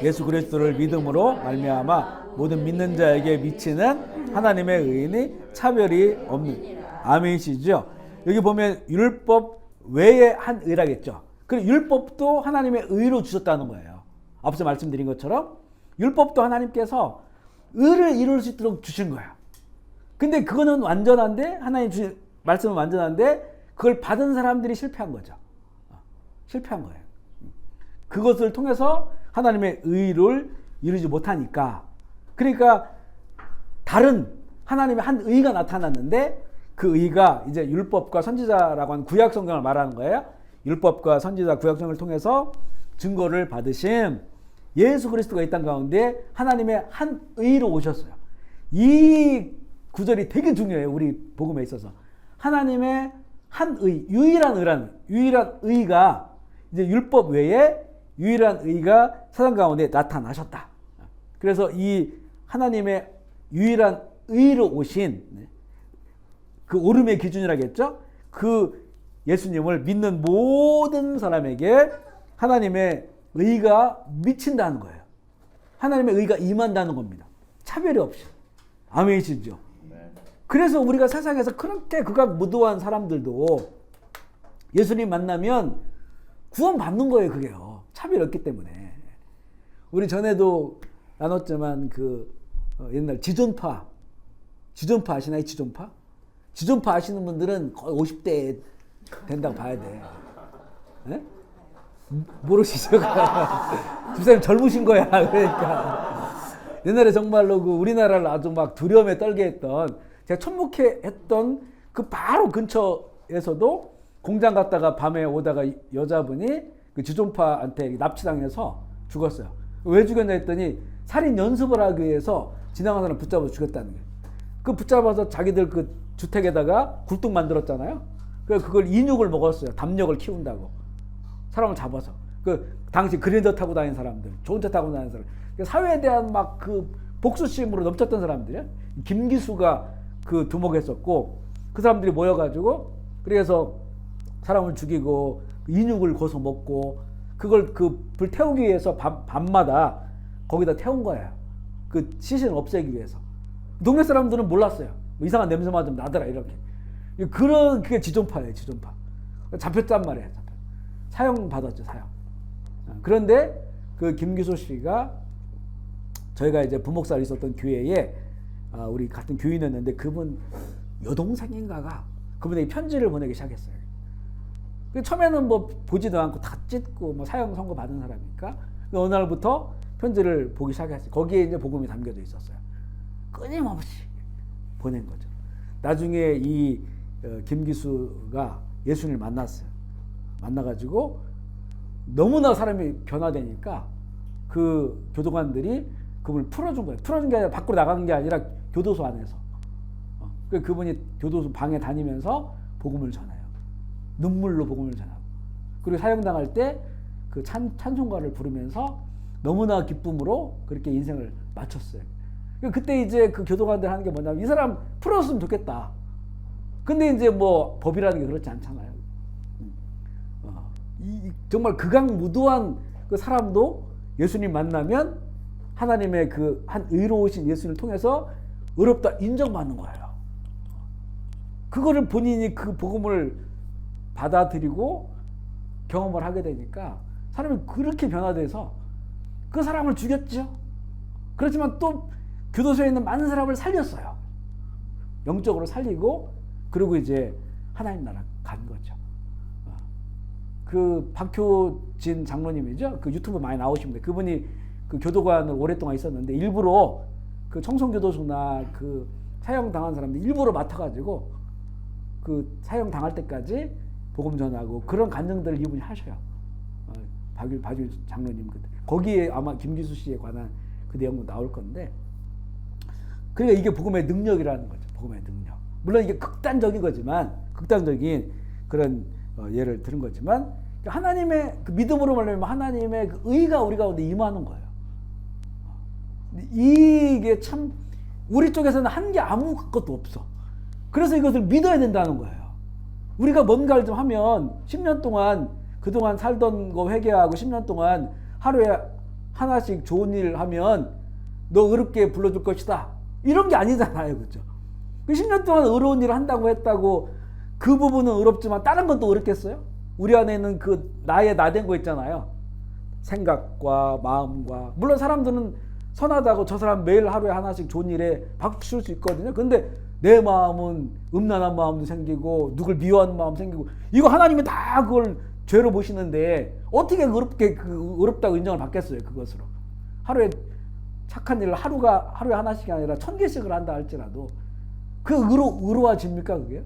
예수 그리스도를 믿음으로 말미암아 모든 믿는 자에게 미치는 하나님의 의인이 차별이 없는. 아멘이시죠? 여기 보면 율법 외에 한 의라겠죠. 그리고 율법도 하나님의 의로 주셨다는 거예요. 앞서 말씀드린 것처럼 율법도 하나님께서 의를 이룰 수 있도록 주신 거예요. 근데 그거는 완전한데, 하나님 주신 말씀은 완전한데 그걸 받은 사람들이 실패한 거죠. 실패한 거예요. 그것을 통해서 하나님의 의를 이루지 못하니까, 그러니까 다른 하나님의 한 의가 나타났는데 그 의가 이제 율법과 선지자라고 하는 구약 성경을 말하는 거예요. 율법과 선지자 구약 성경을 통해서 증거를 받으신 예수 그리스도가 이 땅 가운데 하나님의 한 의로 오셨어요. 이 구절이 되게 중요해요. 우리 복음에 있어서. 하나님의 한 의, 유일한 의가 이제 율법 외에 유일한 의가 세상 가운데 나타나셨다. 그래서 이 하나님의 유일한 의로 오신 그 오름의 기준이라겠죠? 그 예수님을 믿는 모든 사람에게 하나님의 의가 미친다는 거예요. 하나님의 의가 임한다는 겁니다. 차별이 없이. 아멘이시죠? 그래서 우리가 세상에서 그렇게 극악무도한 사람들도 예수님 만나면 구원받는 거예요. 그게요. 차별이 없기 때문에. 우리 전에도 나눴지만 옛날 지존파 아시나요? 지존파 아시는 분들은 거의 50대 된다고 봐야 돼. 네? 모르시죠? 집사님 젊으신 거야. 그러니까 옛날에 정말로 그 우리나라를 아주 막 두려움에 떨게 했던, 제가 천목했던 그 바로 근처에서도 공장 갔다가 밤에 오다가 여자분이 그 지존파한테 납치당해서 죽었어요. 왜 죽였냐 했더니 살인 연습을 하기 위해서 지나가는 사람 붙잡아서 죽였다는 거예요. 그 붙잡아서 자기들 그 주택에다가 굴뚝 만들었잖아요. 그래서 그걸 인육을 먹었어요. 담력을 키운다고. 사람을 잡아서. 당시 그랜저 타고 다니는 사람들, 좋은 차 타고 다니는 사람, 사회에 대한 막 그 복수심으로 넘쳤던 사람들이야. 김기수가 그 두목했었고, 그 사람들이 모여가지고, 그래서 사람을 죽이고, 인육을 거서 먹고, 그걸 불 태우기 위해서 밤마다 거기다 태운 거예요. 그 시신을 없애기 위해서. 동네 사람들은 몰랐어요. 뭐 이상한 냄새만 좀 나더라, 이렇게. 그게 지존파예요, 지존파. 잡혔단 말이에요. 사형 받았죠, 사형. 그런데 그 김기수 씨가 저희가 이제 부목사로 있었던 교회에 우리 같은 교인이었는데 그분 여동생인가가 그분에게 편지를 보내기 시작했어요. 처음에는 뭐 보지도 않고 다 찢고 뭐 사형 선고 받은 사람이니까 어느 날부터 편지를 보기 시작했어요. 거기에 이제 복음이 담겨져 있었어요. 끊임없이 보낸 거죠. 나중에 이 김기수가 예수님을 만났어요. 만나가지고 너무나 사람이 변화되니까 그 교도관들이 그분을 풀어준 거예요. 풀어준 게 아니라 밖으로 나간 게 아니라 교도소 안에서. 그분이 교도소 방에 다니면서 복음을 전해요. 눈물로 복음을 전하고. 그리고 사형당할 때 그 찬송가를 부르면서 너무나 기쁨으로 그렇게 인생을 마쳤어요. 그때 이제 그 교도관들 하는 게 뭐냐면 이 사람 풀었으면 좋겠다. 근데 이제 뭐 법이라는 게 그렇지 않잖아요. 정말 극악무도한 그 사람도 예수님 만나면 하나님의 그 한 의로우신 예수님을 통해서 의롭다 인정받는 거예요. 그거를 본인이 그 복음을 받아들이고 경험을 하게 되니까 사람이 그렇게 변화돼서 그 사람을 죽였죠. 그렇지만 또 교도소에 있는 많은 사람을 살렸어요. 영적으로 살리고 그리고 이제 하나님 나라 간 거죠. 그 박효진 장로님이죠. 그 유튜브 많이 나오십니다. 그분이 그 교도관을 오랫동안 있었는데 일부러 그 청송교도소나 그 사형 당한 사람들 일부러 맡아가지고 그 사형 당할 때까지 복음 전하고 그런 간증들을 이분이 하셔요. 박율 장로님 거기에 아마 김기수 씨에 관한 그 내용도 나올 건데, 그러니까 이게 복음의 능력이라는 거죠. 복음의 능력. 물론 이게 극단적인 거지만, 극단적인 그런 예를 들은 거지만, 하나님의 그 믿음으로 말하면 하나님의 그 의가 우리 가운데 임하는 거예요. 이게 참 우리 쪽에서는 한 게 아무것도 없어. 그래서 이것을 믿어야 된다는 거예요. 우리가 뭔가를 좀 하면 10년 동안 그동안 살던 거 회개하고 10년 동안 하루에 하나씩 좋은 일 하면 너 의롭게 불러줄 것이다. 이런 게 아니잖아요. 그죠? 10년 동안 의로운 일을 한다고 했다고 그 부분은 의롭지만 다른 건 또 의롭겠어요? 우리 안에는 그 나의 나된 거 있잖아요. 생각과 마음과. 물론 사람들은 선하다고 저 사람 매일 하루에 하나씩 좋은 일에 박수 칠 수 있거든요. 근데 내 마음은 음란한 마음도 생기고 누굴 미워하는 마음 생기고 이거 하나님이 다 그걸 죄로 보시는데 어떻게 의롭게 의롭다고 인정을 받겠어요? 그것으로. 하루에 착한 일을 하루에 하나씩이 아니라 1000개씩을 한다 할지라도 그 의로워집니까 그게?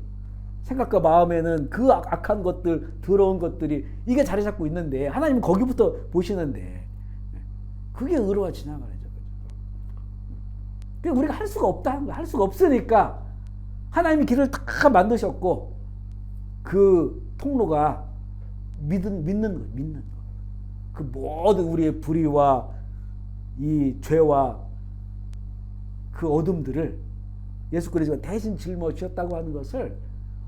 생각과 마음에는 그 악한 것들, 더러운 것들이 이게 자리 잡고 있는데 하나님은 거기부터 보시는데 그게 의로워지냐 말이죠. 그러니까 우리가 할 수가 없다는 거야. 할 수가 없으니까 하나님이 길을 다 만드셨고 그 통로가 믿는 거예요. 믿는 거. 그 모든 우리의 불의와 이 죄와 그 어둠들을 예수 그리스도가 대신 짊어지셨다고 하는 것을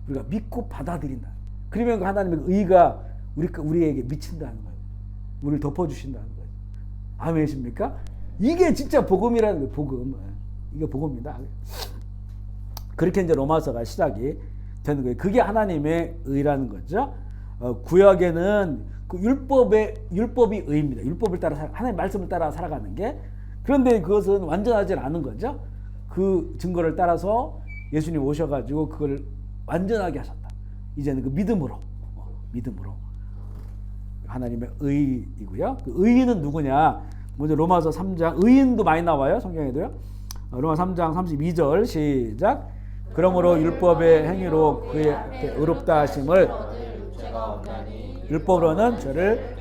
우리가 믿고 받아들인다. 그러면 그 하나님의 의가 우리에게 미친다는 거예요. 우리를 덮어주신다는 거예요. 아멘이십니까? 이게 진짜 복음이라는 거예요. 복음. 이게 복음입니다. 그렇게 이제 로마서가 시작이 되는 거예요. 그게 하나님의 의라는 거죠. 구약에는 그 율법이 의입니다. 율법을 따라 하나님 말씀을 따라 살아가는 게. 그런데 그것은 완전하지 않은 거죠. 그 증거를 따라서 예수님 오셔가지고 그걸 완전하게 하셨다. 이제는 그 믿음으로 하나님의 의이고요. 그 의인은 누구냐? 먼저 로마서 3장 의인도 많이 나와요. 성경에도요. 로마 3장 32절 시작. 그러므로 율법의 행위로 그의 의롭다 하심을 율법으로는 죄를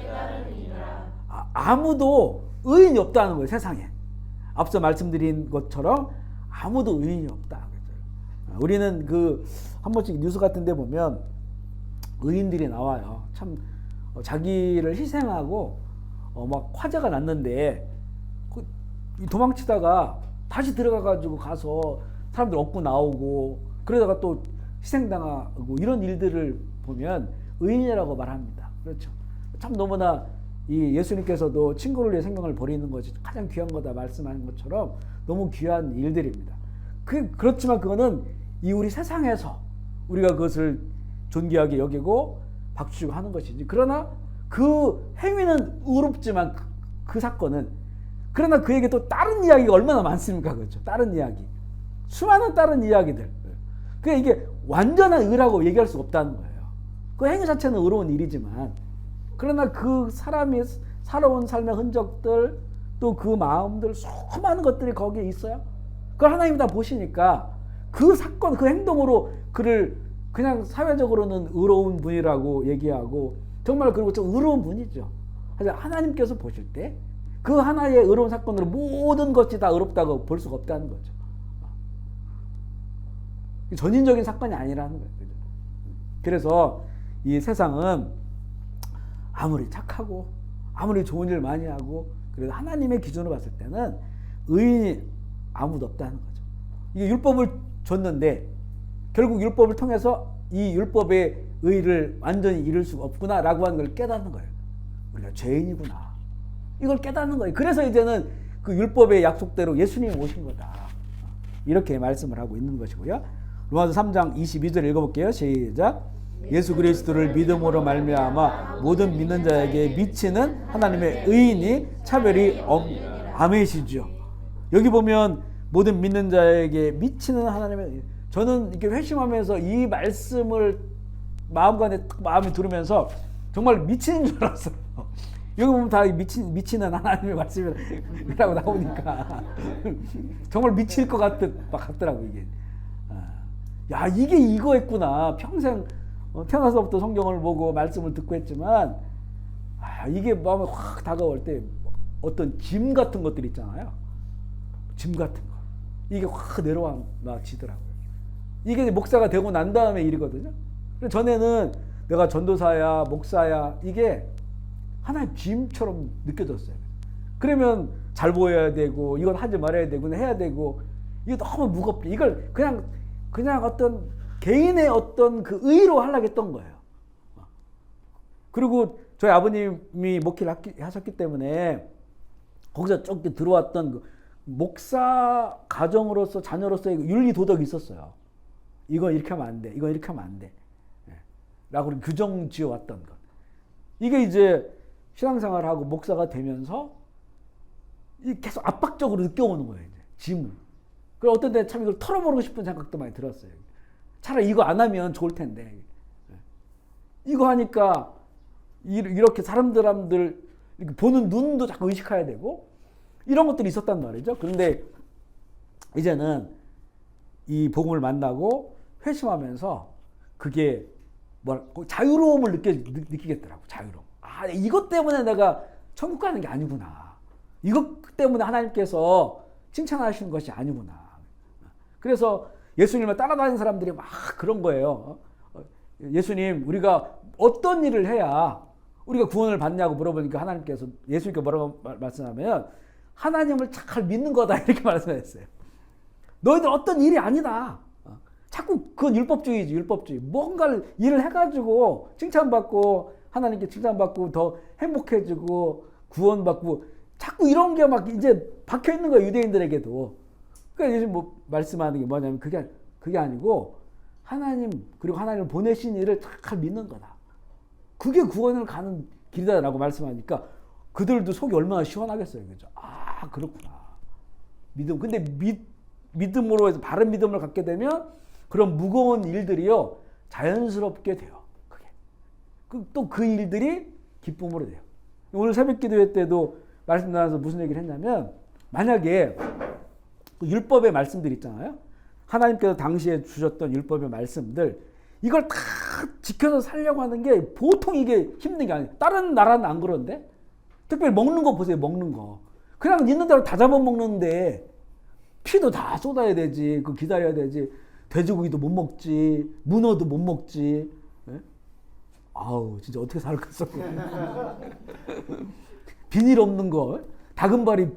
아무도 의인이 없다는 거예요. 세상에. 앞서 말씀드린 것처럼 아무도 의인이 없다. 우리는 한 번씩 뉴스 같은 데 보면 의인들이 나와요. 참 자기를 희생하고 막 화재가 났는데 도망치다가 다시 들어가가지고 가서 사람들 얻고 나오고 그러다가 또 희생당하고 이런 일들을 보면 의인이라고 말합니다. 그렇죠. 참 너무나 이 예수님께서도 친구를 위해 생명을 버리는 것이 가장 귀한 거다 말씀하는 것처럼 너무 귀한 일들입니다. 그렇지만 그거는 이 우리 세상에서 우리가 그것을 존귀하게 여기고 박수치고 하는 것이지. 그러나 그 행위는 의롭지만 그 사건은 그러나 그에게 또 다른 이야기가 얼마나 많습니까? 그렇죠. 다른 이야기. 수많은 다른 이야기들. 그러니까 이게 완전한 의라고 얘기할 수 없다는 거예요. 그 행위 자체는 의로운 일이지만 그러나 그 사람이 살아온 삶의 흔적들 또 그 마음들 수많은 것들이 거기에 있어요. 그걸 하나님이 다 보시니까 그 사건, 그 행동으로 그를 그냥 사회적으로는 의로운 분이라고 얘기하고 정말 그리고 좀 의로운 분이죠. 하지만 하나님께서 보실 때 그 하나의 의로운 사건으로 모든 것이 다 의롭다고 볼 수가 없다는 거죠. 전인적인 사건이 아니라는 거예요. 그래서 이 세상은 아무리 착하고 아무리 좋은 일 많이 하고 그래도 하나님의 기준으로 봤을 때는 의인이 아무도 없다는 거죠. 이게 율법을 줬는데 결국 율법을 통해서 이 율법의 의를 완전히 이룰 수가 없구나라고 하는 걸 깨닫는 거예요. 우리가 죄인이구나. 이걸 깨닫는 거예요. 그래서 이제는 그 율법의 약속대로 예수님이 오신 거다. 이렇게 말씀을 하고 있는 것이고요. 로마서 3장 22절 읽어볼게요. 시작. 예수 그리스도를 믿음으로 말미암아 모든 믿는 자에게 미치는 하나님의 의인이 차별이 아멘이시죠. 여기 보면 모든 믿는 자에게 미치는 하나님의 저는 이렇게 회심하면서 이 말씀을 마음에 들으면서 정말 미치는 줄 알았어요. 여기 보면 다 미치는 하나님의 말씀이라고 나오니까 정말 미칠 것 같더라고 이게. 야 이게 이거였구나. 평생 태어나서부터 성경을 보고 말씀을 듣고 했지만 이게 마음에 확 다가올 때 어떤 짐 같은 것들 있잖아요. 짐 같은 거. 이게 확 내려와지더라고요. 이게 목사가 되고 난 다음에 일이거든요. 전에는 내가 전도사야 목사야 이게 하나의 짐처럼 느껴졌어요. 그러면 잘 보여야 되고 이건 하지 말아야 되고 해야 되고 이게 너무 무겁게 이걸 그냥 어떤 개인의 어떤 그 의로 하려고 했던 거예요. 그리고 저희 아버님이 목회를 하셨기 때문에 거기서 쭉 들어왔던 그 목사 가정으로서 자녀로서의 윤리 도덕이 있었어요. 이건 이렇게 하면 안 돼. 이건 이렇게 하면 안 돼. 라고 규정 지어왔던 것. 이게 이제 신앙생활하고 목사가 되면서 계속 압박적으로 느껴오는 거예요. 이제 짐을. 그리고 어떤 때 참 이걸 털어버리고 싶은 생각도 많이 들었어요. 차라리 이거 안 하면 좋을 텐데. 이거 하니까 이렇게 사람들 이렇게 보는 눈도 자꾸 의식해야 되고 이런 것들이 있었단 말이죠. 그런데 이제는 이 복음을 만나고 회심하면서 그게 자유로움을 느끼겠더라고. 자유로움. 아, 이것 때문에 내가 천국 가는 게 아니구나. 이것 때문에 하나님께서 칭찬하시는 것이 아니구나. 그래서 예수님을 따라다니는 사람들이 막 그런 거예요. 예수님, 우리가 어떤 일을 해야 우리가 구원을 받냐고 물어보니까 하나님께서 예수님께 뭐라고 말씀하면 하나님을 잘 믿는 거다 이렇게 말씀했어요. 너희들 어떤 일이 아니다. 자꾸 그건 율법주의지, 율법주의. 뭔가를 일을 해가지고 칭찬받고 하나님께 칭찬받고 더 행복해지고 구원받고 자꾸 이런 게 막 이제 박혀 있는 거예요, 유대인들에게도. 그러니까 예수님 뭐 말씀하는 게 뭐냐면 그게 아니고 하나님 그리고 하나님을 보내신 일을 잘 믿는 거다. 그게 구원을 가는 길이다라고 말씀하니까 그들도 속이 얼마나 시원하겠어요, 그죠? 아, 그렇구나. 믿음. 근데 믿음으로 해서 바른 믿음을 갖게 되면 그런 무거운 일들이요 자연스럽게 돼요. 그게 또 그 일들이 기쁨으로 돼요. 오늘 새벽기도회 때도 말씀 나눠서 무슨 얘기를 했냐면 만약에 그 율법의 말씀들 있잖아요. 하나님께서 당시에 주셨던 율법의 말씀들 이걸 다 지켜서 살려고 하는 게 보통 이게 힘든 게 아니에요. 다른 나라는 안 그런데 특별히 먹는 거 보세요. 먹는 거 그냥 있는 대로 다 잡아먹는데 피도 다 쏟아야 되지. 그 기다려야 되지. 돼지고기도 못 먹지. 문어도 못 먹지. 네? 아우 진짜 어떻게 살겠어. 비닐 없는 거 다금바리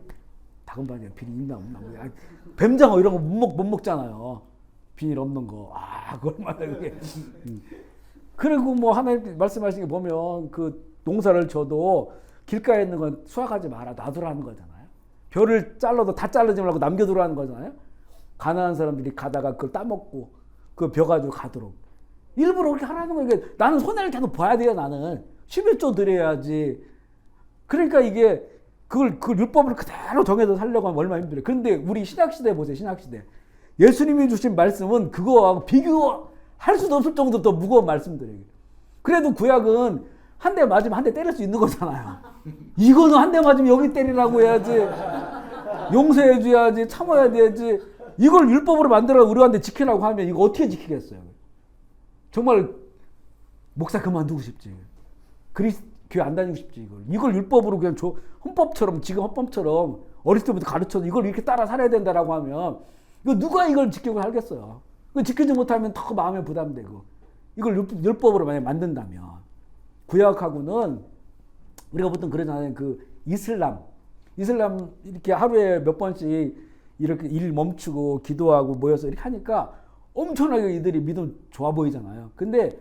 비닐 있나 없나 뱀장어 이런 거 못 먹잖아요. 비닐 없는 거. 아 그걸 말해 그게. 그리고 뭐 하나님 말씀하신 게 보면 그 농사를 져도 길가에 있는 건 수확하지 마라 놔두라는 거잖아요. 벼를 잘라도 다 자르지 말고 남겨두라는 거잖아요. 가난한 사람들이 가다가 그걸 따먹고 그 벼 가지고 가도록 일부러 그렇게 하라는 거예요. 이게 나는 손해를 계속 봐야 돼요. 나는 11조 드려야지. 그러니까 이게 그걸 율법을 그대로 정해서 살려고 하면 얼마나 힘들어요. 그런데 우리 신약시대 보세요. 신약시대 예수님이 주신 말씀은 그거하고 비교할 수도 없을 정도로 더 무거운 말씀들이에요. 그래도 구약은 한 대 맞으면 한 대 때릴 수 있는 거잖아요. 이거는 한 대 맞으면 여기 때리라고 해야지. 용서해 줘야지. 참아야 되지. 이걸 율법으로 만들어 우리한테 지키라고 하면 이거 어떻게 지키겠어요? 정말 목사 그만두고 싶지. 교회 안 다니고 싶지. 이걸 율법으로 그냥 헌법처럼 지금 헌법처럼 어렸을 때부터 가르쳐서 이걸 이렇게 따라 살아야 된다라고 하면 이거 누가 이걸 지키고 살겠어요? 지키지 못하면 더 마음에 부담되고 이걸 율법으로 만약 만든다면 구약하고는 우리가 보통 그러잖아요. 그 이슬람 이렇게 하루에 몇 번씩 이렇게 일 멈추고 기도하고 모여서 이렇게 하니까 엄청나게 이들이 믿음 좋아 보이잖아요. 근데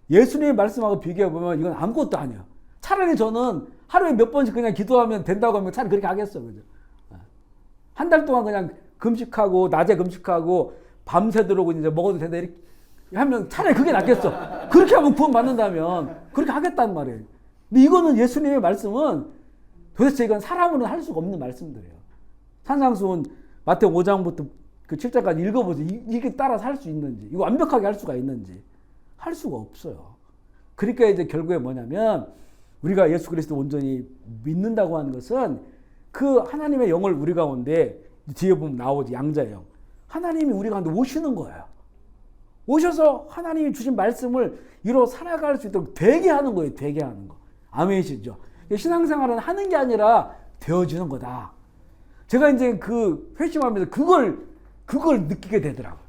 예수님의 말씀하고 비교해보면 이건 아무것도 아니에요. 차라리 저는 하루에 몇 번씩 그냥 기도하면 된다고 하면 차라리 그렇게 하겠어요. 그죠? 한 달 동안 그냥 금식하고 낮에 금식하고 밤새도록 이제 먹어도 된다 이렇게 하면 차라리 그게 낫겠어. 그렇게 하면 구원 받는다면 그렇게 하겠단 말이에요. 근데 이거는 예수님의 말씀은 도대체 이건 사람으로는 할 수가 없는 말씀들이에요. 산상수훈 마태복음 5장부터 그 7장까지 읽어보세요. 이게 따라 살 수 있는지 이거 완벽하게 할 수가 있는지 할 수가 없어요. 그러니까 이제 결국에 뭐냐면 우리가 예수 그리스도 온전히 믿는다고 하는 것은 그 하나님의 영을 우리 가운데 뒤에 보면 나오지 양자의 영. 하나님이 우리 가운데 오시는 거예요. 오셔서 하나님이 주신 말씀을 이루어 살아갈 수 있도록 되게 하는 거예요. 되게 하는 거. 아멘이시죠? 신앙생활은 하는 게 아니라 되어지는 거다. 제가 이제 그 회심하면서 그걸 느끼게 되더라고요.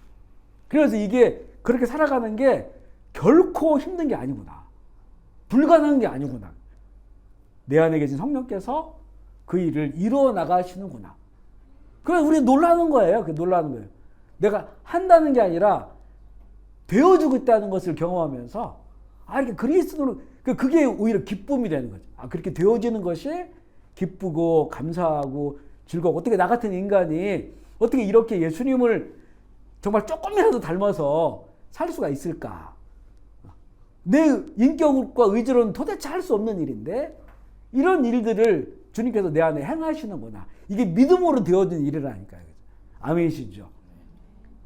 그래서 이게 그렇게 살아가는 게 결코 힘든 게 아니구나. 불가능한 게 아니구나. 내 안에 계신 성령께서 그 일을 이루어 나가시는구나. 그래서 우리 놀라는 거예요. 놀라는 거예요. 내가 한다는 게 아니라 되어주고 있다는 것을 경험하면서 이렇게 그리스도로 그게 오히려 기쁨이 되는 거죠. 그렇게 되어지는 것이 기쁘고 감사하고 즐거워. 어떻게 나 같은 인간이 어떻게 이렇게 예수님을 정말 조금이라도 닮아서 살 수가 있을까? 내 인격과 의지로는 도대체 할 수 없는 일인데 이런 일들을 주님께서 내 안에 행하시는구나. 이게 믿음으로 되어진 일이라니까요. 아멘이시죠?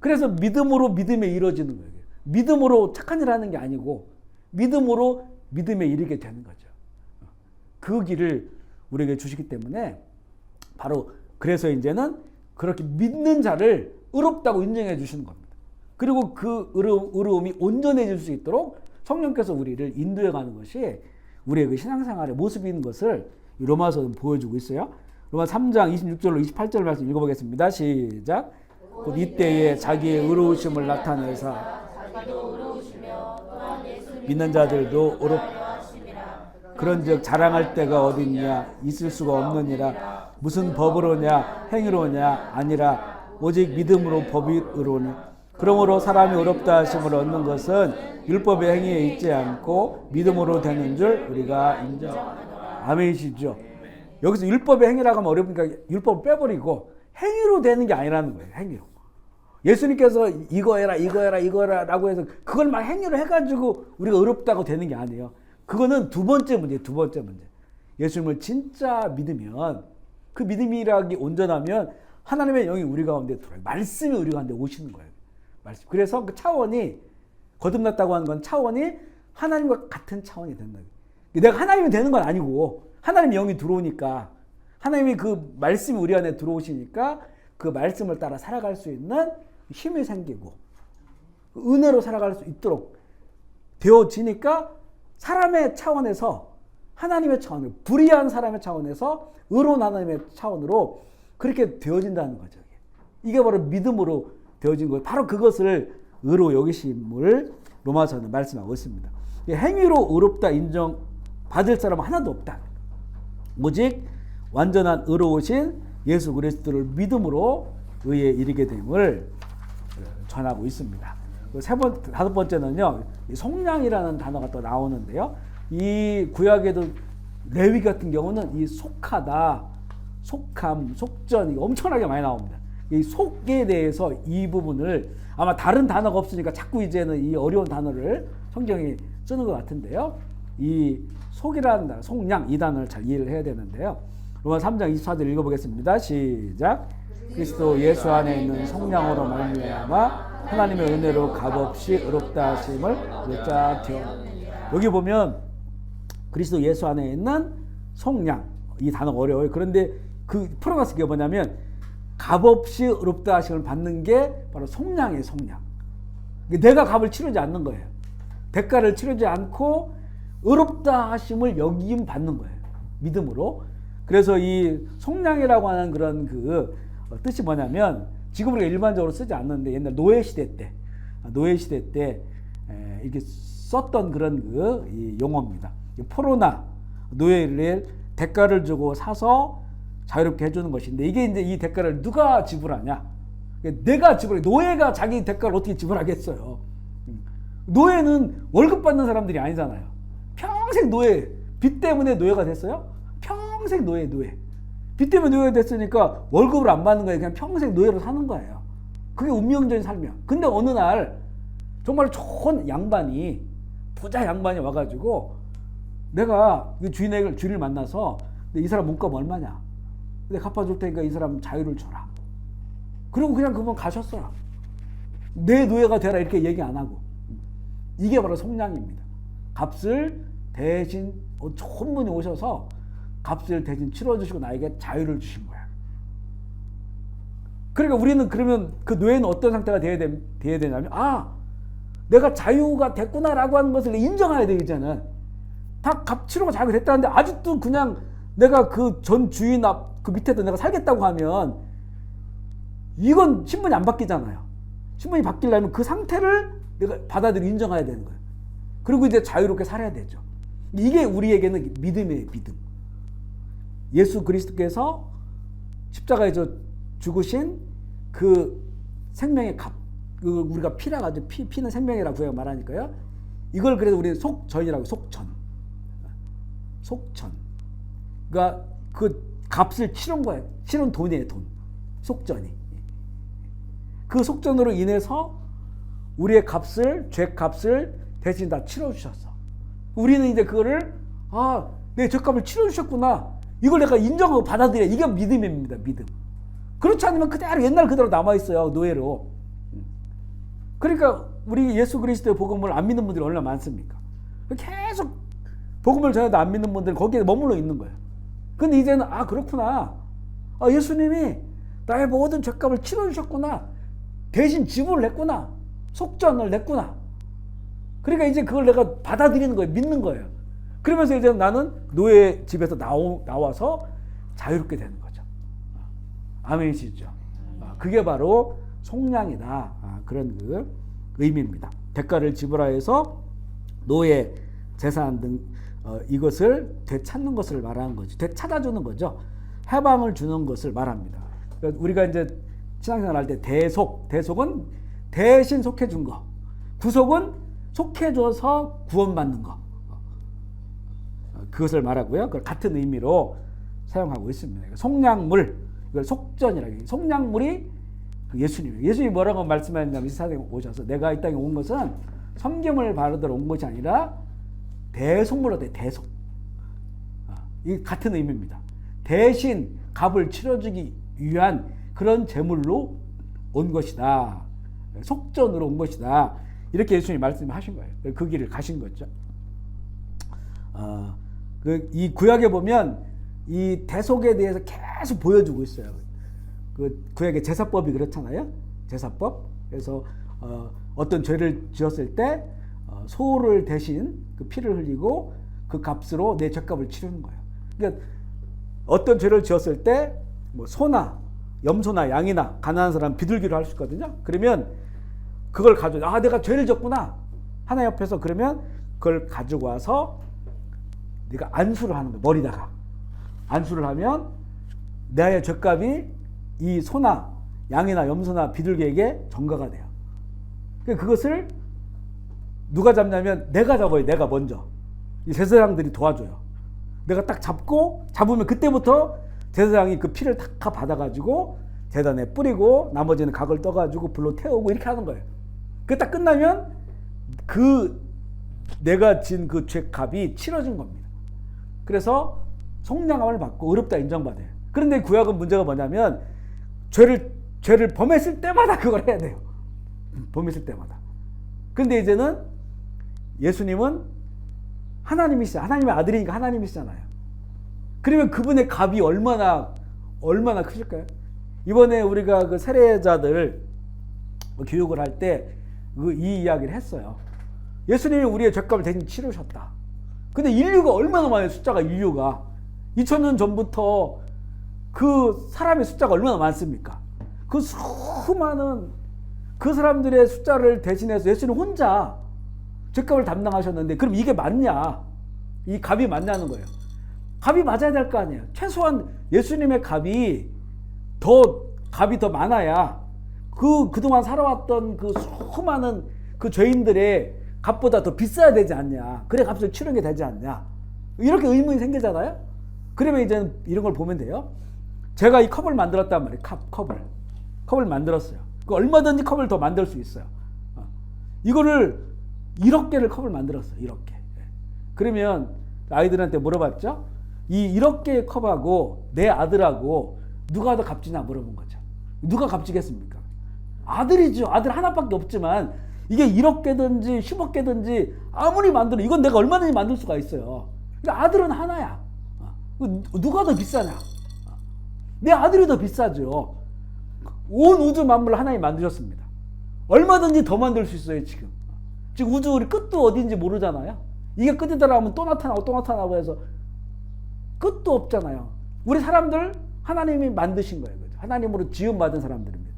그래서 믿음으로 믿음에 이루어지는 거예요. 믿음으로 착한 일 하는 게 아니고 믿음으로 믿음에 이르게 되는 거죠. 그 길을 우리에게 주시기 때문에 바로 그래서 이제는 그렇게 믿는 자를 의롭다고 인정해 주시는 겁니다. 그리고 그 의로움이 온전해질 수 있도록 성령께서 우리를 인도해 가는 것이 우리의 그 신앙생활의 모습인 것을 로마서는 보여주고 있어요. 로마 3장 26절로 28절 말씀 읽어보겠습니다. 시작. 곧 이때에 자기의 의로우심을 나타내사 믿는 자들도 그런즉 자랑할 데가 어딨냐 있을 수가 없느니라. 무슨 법으로냐 행위로냐 아니라 오직 믿음으로 법이 의로우니 그러므로 사람이 의롭다 하심을 얻는 것은 율법의 행위에 있지 않고 믿음으로 되는 줄 우리가 인정하노라. 아멘이시죠? 여기서 율법의 행위라고 하면 어려우니까 율법을 빼버리고 행위로 되는 게 아니라는 거예요. 행위로. 예수님께서 이거 해라 라고 해서 그걸 막 행위로 해가지고 우리가 의롭다고 되는 게 아니에요. 그거는 두 번째 문제. 예수님을 진짜 믿으면 그 믿음이라기 온전하면 하나님의 영이 우리 가운데 들어요. 말씀이 우리 가운데 오시는 거예요. 말씀. 그래서 그 차원이 거듭났다고 하는 건 차원이 하나님과 같은 차원이 된다. 내가 하나님이 되는 건 아니고 하나님의 영이 들어오니까 하나님이 그 말씀이 우리 안에 들어오시니까 그 말씀을 따라 살아갈 수 있는 힘이 생기고 은혜로 살아갈 수 있도록 되어지니까 사람의 차원에서 하나님의 차원으로 불의한 사람의 차원에서 의로운 하나님의 차원으로 그렇게 되어진다는 거죠. 이게 바로 믿음으로 되어진 거예요. 바로 그것을 의로 여기심을 로마서는 말씀하고 있습니다. 행위로 의롭다 인정받을 사람은 하나도 없다. 오직 완전한 의로우신 예수 그리스도를 믿음으로 의에 이르게 됨을 전하고 있습니다. 다섯 번째는요, 속량이라는 단어가 또 나오는데요. 이 구약에도 레위 같은 경우는 이 속하다, 속함, 속전 이거 엄청나게 많이 나옵니다. 이 속에 대해서 이 부분을 아마 다른 단어가 없으니까 자꾸 이제는 이 어려운 단어를 성경이 쓰는 것 같은데요. 이 속이라는 단어, 속량 이 단어를 잘 이해를 해야 되는데요. 로마 3장 24절 읽어보겠습니다. 시작. 그리스도 예수 안에 있는 속량으로 말미암아 하나님의 은혜로 값없이 의롭다 하심을 여자 되어. 여기 보면 그리스도 예수 안에 있는 속량 이 단어가 어려워요. 그런데 그 풀어봤을 게 뭐냐면 값없이 의롭다 하심을 받는 게 바로 속량이에요. 속량. 내가 값을 치르지 않는 거예요. 대가를 치르지 않고 의롭다 하심을 여김 받는 거예요. 믿음으로. 그래서 이 속량이라고 하는 그런 그 뜻이 뭐냐면 지금 우리가 일반적으로 쓰지 않는데 옛날 노예 시대 때 이렇게 썼던 그런 그 용어입니다. 포로나 노예를 대가를 주고 사서 자유롭게 해주는 것인데 이게 이제 이 대가를 누가 지불하냐? 내가 지불해. 노예가 자기 대가를 어떻게 지불하겠어요? 노예는 월급 받는 사람들이 아니잖아요. 평생 노예, 빚 때문에 노예가 됐어요? 평생 노예. 빚 때문에 노예가 됐으니까 월급을 안 받는 거예요. 그냥 평생 노예로 사는 거예요. 그게 운명적인 삶이야. 근데 어느 날 정말 좋은 양반이, 부자 양반이 와가지고 내가 주인을 만나서 이 사람 몸값 얼마냐? 근데 갚아줄 테니까 이 사람 자유를 줘라. 그리고 그냥 그분 가셨어요. 내 노예가 되라 이렇게 얘기 안 하고. 이게 바로 속량입니다. 값을 대신 좋은 분이 오셔서 값을 대신 치러주시고 나에게 자유를 주신 거야. 그러니까 우리는 그러면 그 노예는 어떤 상태가 돼야 되냐면 내가 자유가 됐구나라고 하는 것을 인정해야 되잖아요. 다 값 치르고 자유가 됐다는데 아직도 그냥 내가 그 전 주인 그 밑에도 내가 살겠다고 하면 이건 신분이 안 바뀌잖아요. 신분이 바뀌려면 그 상태를 내가 받아들이고 인정해야 되는 거예요. 그리고 이제 자유롭게 살아야 되죠. 이게 우리에게는 믿음이에요. 믿음. 예수 그리스도께서 십자가에서 죽으신 그 생명의 값, 그 우리가 피라 가지고 피는 생명이라고 구약 말하니까요. 이걸 그래서 우리는 속전이라고, 속전. 그러니까 그 값을 치른 거예요. 치른 돈이에요, 돈. 속전이. 그 속전으로 인해서 우리의 값을, 죄 값을 대신 다 치러주셨어. 우리는 이제 그거를, 내 죄값을 치러주셨구나. 이걸 내가 인정하고 받아들여. 이게 믿음입니다, 믿음. 그렇지 않으면 그대로 옛날 그대로 남아있어요, 노예로. 그러니까 우리 예수 그리스도의 복음을 안 믿는 분들이 얼마나 많습니까? 계속 복음을 전해도 안 믿는 분들은 거기에 머물러 있는 거예요. 근데 이제는 그렇구나. 예수님이 나의 모든 죄값을 치러주셨구나. 대신 지불을 했구나. 속전을 냈구나. 그러니까 이제 그걸 내가 받아들이는 거예요. 믿는 거예요. 그러면서 이제 나는 노예 집에서 나와서 자유롭게 되는 거죠. 아멘이시죠? 그게 바로 속량이다. 그런 그 의미입니다. 대가를 지불하여서 노예, 재산 등 이것을 되찾는 것을 말하는 거죠. 되찾아주는 거죠. 해방을 주는 것을 말합니다. 그러니까 우리가 이제 신앙생활 할 때 대속은 대신 속해준 거, 구속은 속해줘서 구원받는 거, 그것을 말하고요. 그걸 같은 의미로 사용하고 있습니다. 속량물, 이걸 속전이라고 해요. 속량물이 예수님이에요. 예수님이 뭐라고 말씀하셨냐면 이 세상에 오셔서 내가 이 땅에 온 것은 섬김을 받으러 온 것이 아니라 대속물로 돼. 대속. 이 같은 의미입니다. 대신 값을 치러주기 위한 그런 제물로 온 것이다. 속전으로 온 것이다. 이렇게 예수님이 말씀하신 거예요. 그 길을 가신 거죠. 이 구약에 보면 이 대속에 대해서 계속 보여주고 있어요. 그 구약의 제사법이 그렇잖아요. 제사법. 그래서 어떤 죄를 지었을 때 소를 대신 그 피를 흘리고 그 값으로 내 죄값을 치르는 거예요. 그러니까 어떤 죄를 지었을 때 뭐 소나 염소나 양이나 가난한 사람 비둘기로 할 수 있거든요. 그러면 그걸 가지고 내가 죄를 졌구나. 하나님 앞에서 그러면 그걸 가지고 와서 네가 안수를 하는 거예요. 머리다가 안수를 하면 나의 죄값이 이 소나 양이나 염소나 비둘기에게 전가가 돼요. 그러니까 그것을 누가 잡냐면 내가 잡아요. 내가 먼저. 이 제사장들이 도와줘요. 내가 딱 잡으면 그때부터 제사장이 그 피를 다 받아가지고 제단에 뿌리고 나머지는 각을 떠가지고 불로 태우고 이렇게 하는 거예요. 그게 딱 끝나면 그 내가 진 그 죄값이 치러진 겁니다. 그래서 속량함을 받고 의롭다 인정받아요. 그런데 구약은 문제가 뭐냐면 죄를 범했을 때마다 그걸 해야 돼요. 범했을 때마다. 근데 이제는 예수님은 하나님이시잖아요. 하나님의 아들이니까 하나님이시잖아요. 그러면 그분의 값이 얼마나 크실까요? 이번에 우리가 그 세례자들 교육을 할 때 이 이야기를 했어요. 예수님이 우리의 죄값을 대신 치르셨다. 근데 인류가 얼마나 많아요. 숫자가 인류가 2000년 전부터 그 사람의 숫자가 얼마나 많습니까? 그 수많은 그 사람들의 숫자를 대신해서 예수님 혼자 죄값을 담당하셨는데 그럼 이게 맞냐? 이 값이 맞냐는 거예요. 값이 맞아야 될 거 아니에요. 최소한 예수님의 값이 더 많아야 그동안 살아왔던 그 수많은 그 죄인들의 값보다 더 비싸야 되지 않냐. 그래 값을 치르는 게 되지 않냐. 이렇게 의문이 생기잖아요. 그러면 이제는 이런 걸 보면 돼요. 제가 이 컵을 만들었단 말이에요. 컵을 만들었어요. 얼마든지 컵을 더 만들 수 있어요. 이거를 1억 개를 컵을 만들었어요. 1억 개. 그러면 아이들한테 물어봤죠. 이 1억 개의 컵하고 내 아들하고 누가 더 값지냐 물어본 거죠. 누가 값지겠습니까? 아들이죠. 아들 하나밖에 없지만 이게 1억 개든지 10억 개든지 아무리 만들어 이건 내가 얼마든지 만들 수가 있어요. 그러니까 아들은 하나야. 누가 더 비싸냐? 내 아들이 더 비싸죠. 온 우주 만물을 하나님 만드셨습니다. 얼마든지 더 만들 수 있어요. 지금 우주 우리 끝도 어딘지 모르잖아요. 이게 끝이더라 하면 또 나타나고 해서 끝도 없잖아요. 우리 사람들 하나님이 만드신 거예요. 하나님으로 지음받은 사람들입니다.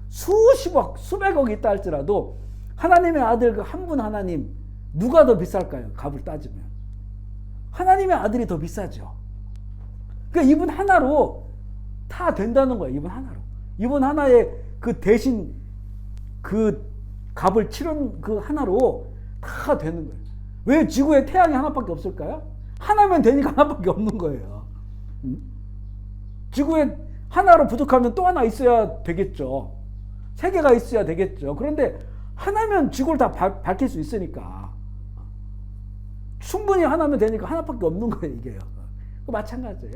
수십억, 수백억이 있다 할지라도 하나님의 아들 그 한 분 하나님 누가 더 비쌀까요? 값을 따지면 하나님의 아들이 더 비싸죠. 그러니까 이분 하나로 다 된다는 거예요. 이분 하나로. 이번 하나의 그 대신 그 값을 치른 그 하나로 다 되는 거예요. 왜 지구에 태양이 하나밖에 없을까요? 하나면 되니까 하나밖에 없는 거예요. 지구에 하나로 부족하면 또 하나 있어야 되겠죠. 세 개가 있어야 되겠죠. 그런데 하나면 지구를 다 밝힐 수 있으니까. 충분히 하나면 되니까 하나밖에 없는 거예요, 이게요. 마찬가지예요.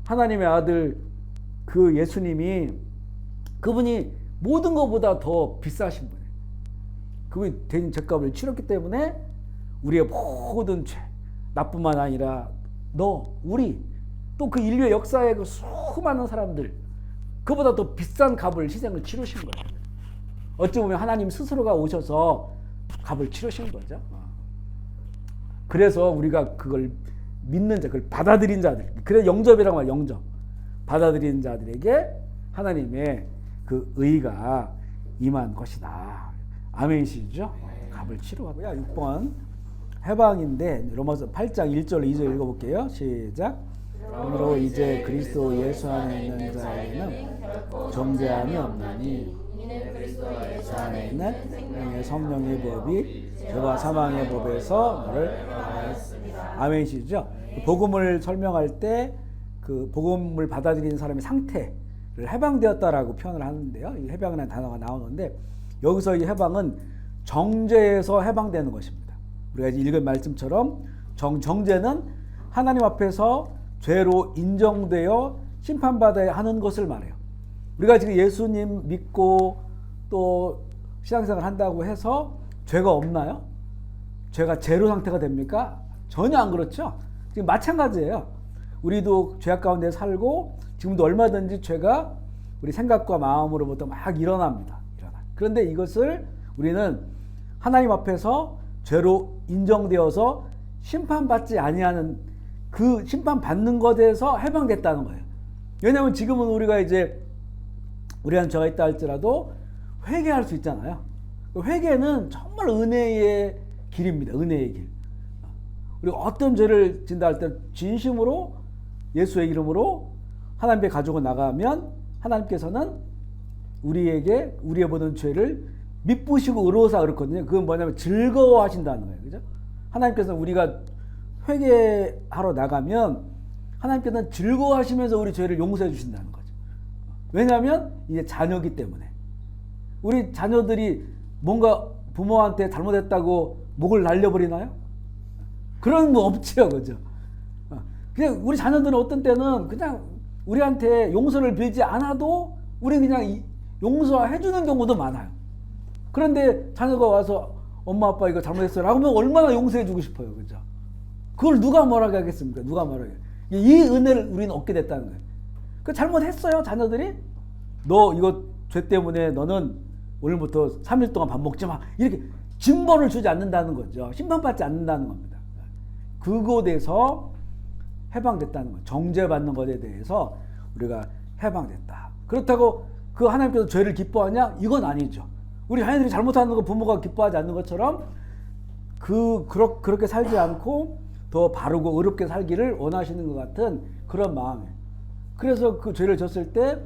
하나님의 아들 그 예수님이 그분이 모든 것보다 더 비싸신 분이에요. 그분이 대신 죄값을 치렀기 때문에 우리의 모든 죄, 나뿐만 아니라 너, 우리, 또 그 인류의 역사의 그 수많은 사람들, 그보다 더 비싼 값을 희생을 치르신 거예요. 어찌 보면 하나님 스스로가 오셔서 값을 치르신 거죠. 그래서 우리가 그걸 믿는 자, 그걸 받아들인 자들, 그래서 영접이라고 말해요. 영접. 받아들인 자들에게 하나님의 그 의가 임한 것이다. 아멘이시죠? 값을 치르고요. 6번 해방인데 로마서 8장 1절 2절 읽어볼게요. 시작. 그러므로 이제 그리스도 예수 안에 있는 자에게는 정죄함이 없나니 예수 안에 있는 생명의 성령의 법이 죄와 사망의 법에서 너를 구하였습니다. 아멘이시죠? 복음을 설명할 때 그 복음을 받아들이는 사람의 상태를 해방되었다라고 표현을 하는데요. 이 해방이라는 단어가 나오는데 여기서 이 해방은 정죄에서 해방되는 것입니다. 우리가 읽은 말씀처럼 정죄는 하나님 앞에서 죄로 인정되어 심판받아야 하는 것을 말해요. 우리가 지금 예수님 믿고 또 신앙생활 한다고 해서 죄가 없나요? 죄가 제로 상태가 됩니까? 전혀 안 그렇죠. 지금 마찬가지예요. 우리도 죄악 가운데 살고 지금도 얼마든지 죄가 우리 생각과 마음으로부터 막 일어납니다. 그런데 이것을 우리는 하나님 앞에서 죄로 인정되어서 심판받지 아니하는 그 심판받는 것에서 해방됐다는 거예요. 왜냐하면 지금은 우리가 이제 우리한 죄가 있다 할지라도 회개할 수 있잖아요. 회개는 정말 은혜의 길입니다. 은혜의 길. 우리가 어떤 죄를 진다 할 때 진심으로 예수의 이름으로 하나님께 가지고 나가면 하나님께서는 우리에게 우리의 모든 죄를 미쁘시고 의로우사 그렇거든요. 그건 뭐냐면 즐거워하신다는 거예요. 그죠? 하나님께서는 우리가 회개하러 나가면 하나님께서는 즐거워하시면서 우리 죄를 용서해 주신다는 거죠. 왜냐하면 이제 자녀기 때문에. 우리 자녀들이 뭔가 부모한테 잘못했다고 목을 날려버리나요? 그런 거 없죠. 그죠? 그냥 우리 자녀들은 어떤 때는 그냥 우리한테 용서를 빌지 않아도 우리 그냥 용서해 주는 경우도 많아요. 그런데 자녀가 와서 엄마 아빠 이거 잘못했어요 라고 하면 얼마나 용서해 주고 싶어요. 그죠? 그걸 누가 뭐라고 하겠습니까? 누가 뭐라고 해요? 이 은혜를 우리는 얻게 됐다는 거예요. 그 잘못했어요 자녀들이? 너 이거 죄 때문에 너는 오늘부터 3일 동안 밥 먹지 마. 이렇게 징벌을 주지 않는다는 거죠. 심판받지 않는다는 겁니다. 그곳에서 해방됐다는 거예요. 정죄받는 것에 대해서 우리가 해방됐다. 그렇다고 그 하나님께서 죄를 기뻐하냐? 이건 아니죠. 우리 자녀들이 잘못하는 거 부모가 기뻐하지 않는 것처럼 그렇게 살지 않고 더 바르고 의롭게 살기를 원하시는 것 같은 그런 마음이에요. 그래서 그 죄를 졌을 때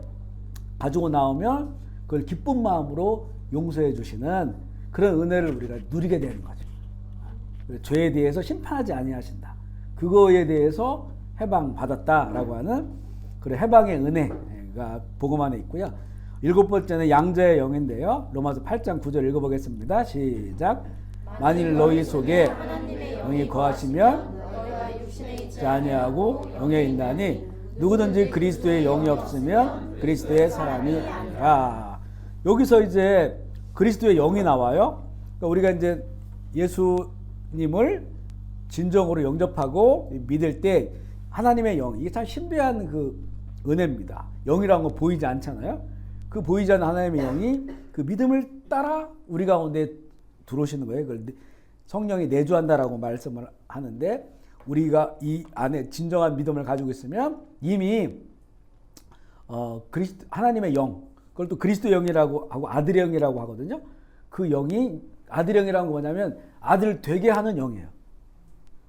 가지고 나오면 그걸 기쁜 마음으로 용서해 주시는 그런 은혜를 우리가 누리게 되는 거죠. 죄에 대해서 심판하지 아니하신다. 그거에 대해서 해방받았다라고 하는 그런 해방의 은혜가 복음 안에 있고요. 7번째는 양자의 영인데요. 로마서 8장 9절 읽어보겠습니다. 시작. 만일 너희 속에 영이 거하시면 아니하고 영에 있나니 누구든지 그리스도의 영이 없으면 그리스도의 사람이 아니라. 여기서 이제 그리스도의 영이 나와요. 그러니까 우리가 이제 예수님을 진정으로 영접하고 믿을 때 하나님의 영, 이게 참 신비한 그 은혜입니다. 영이라는 거 보이지 않잖아요. 그 보이지 않는 하나님의 영이 그 믿음을 따라 우리 가운데 들어오시는 거예요. 그걸 성령이 내주한다라고 말씀을 하는데 우리가 이 안에 진정한 믿음을 가지고 있으면 이미 하나님의 영, 그걸 또 그리스도 영이라고 하고 아들의 영이라고 하거든요. 그 영이 아들의 영이라는 거 뭐냐면 아들 되게 하는 영이에요.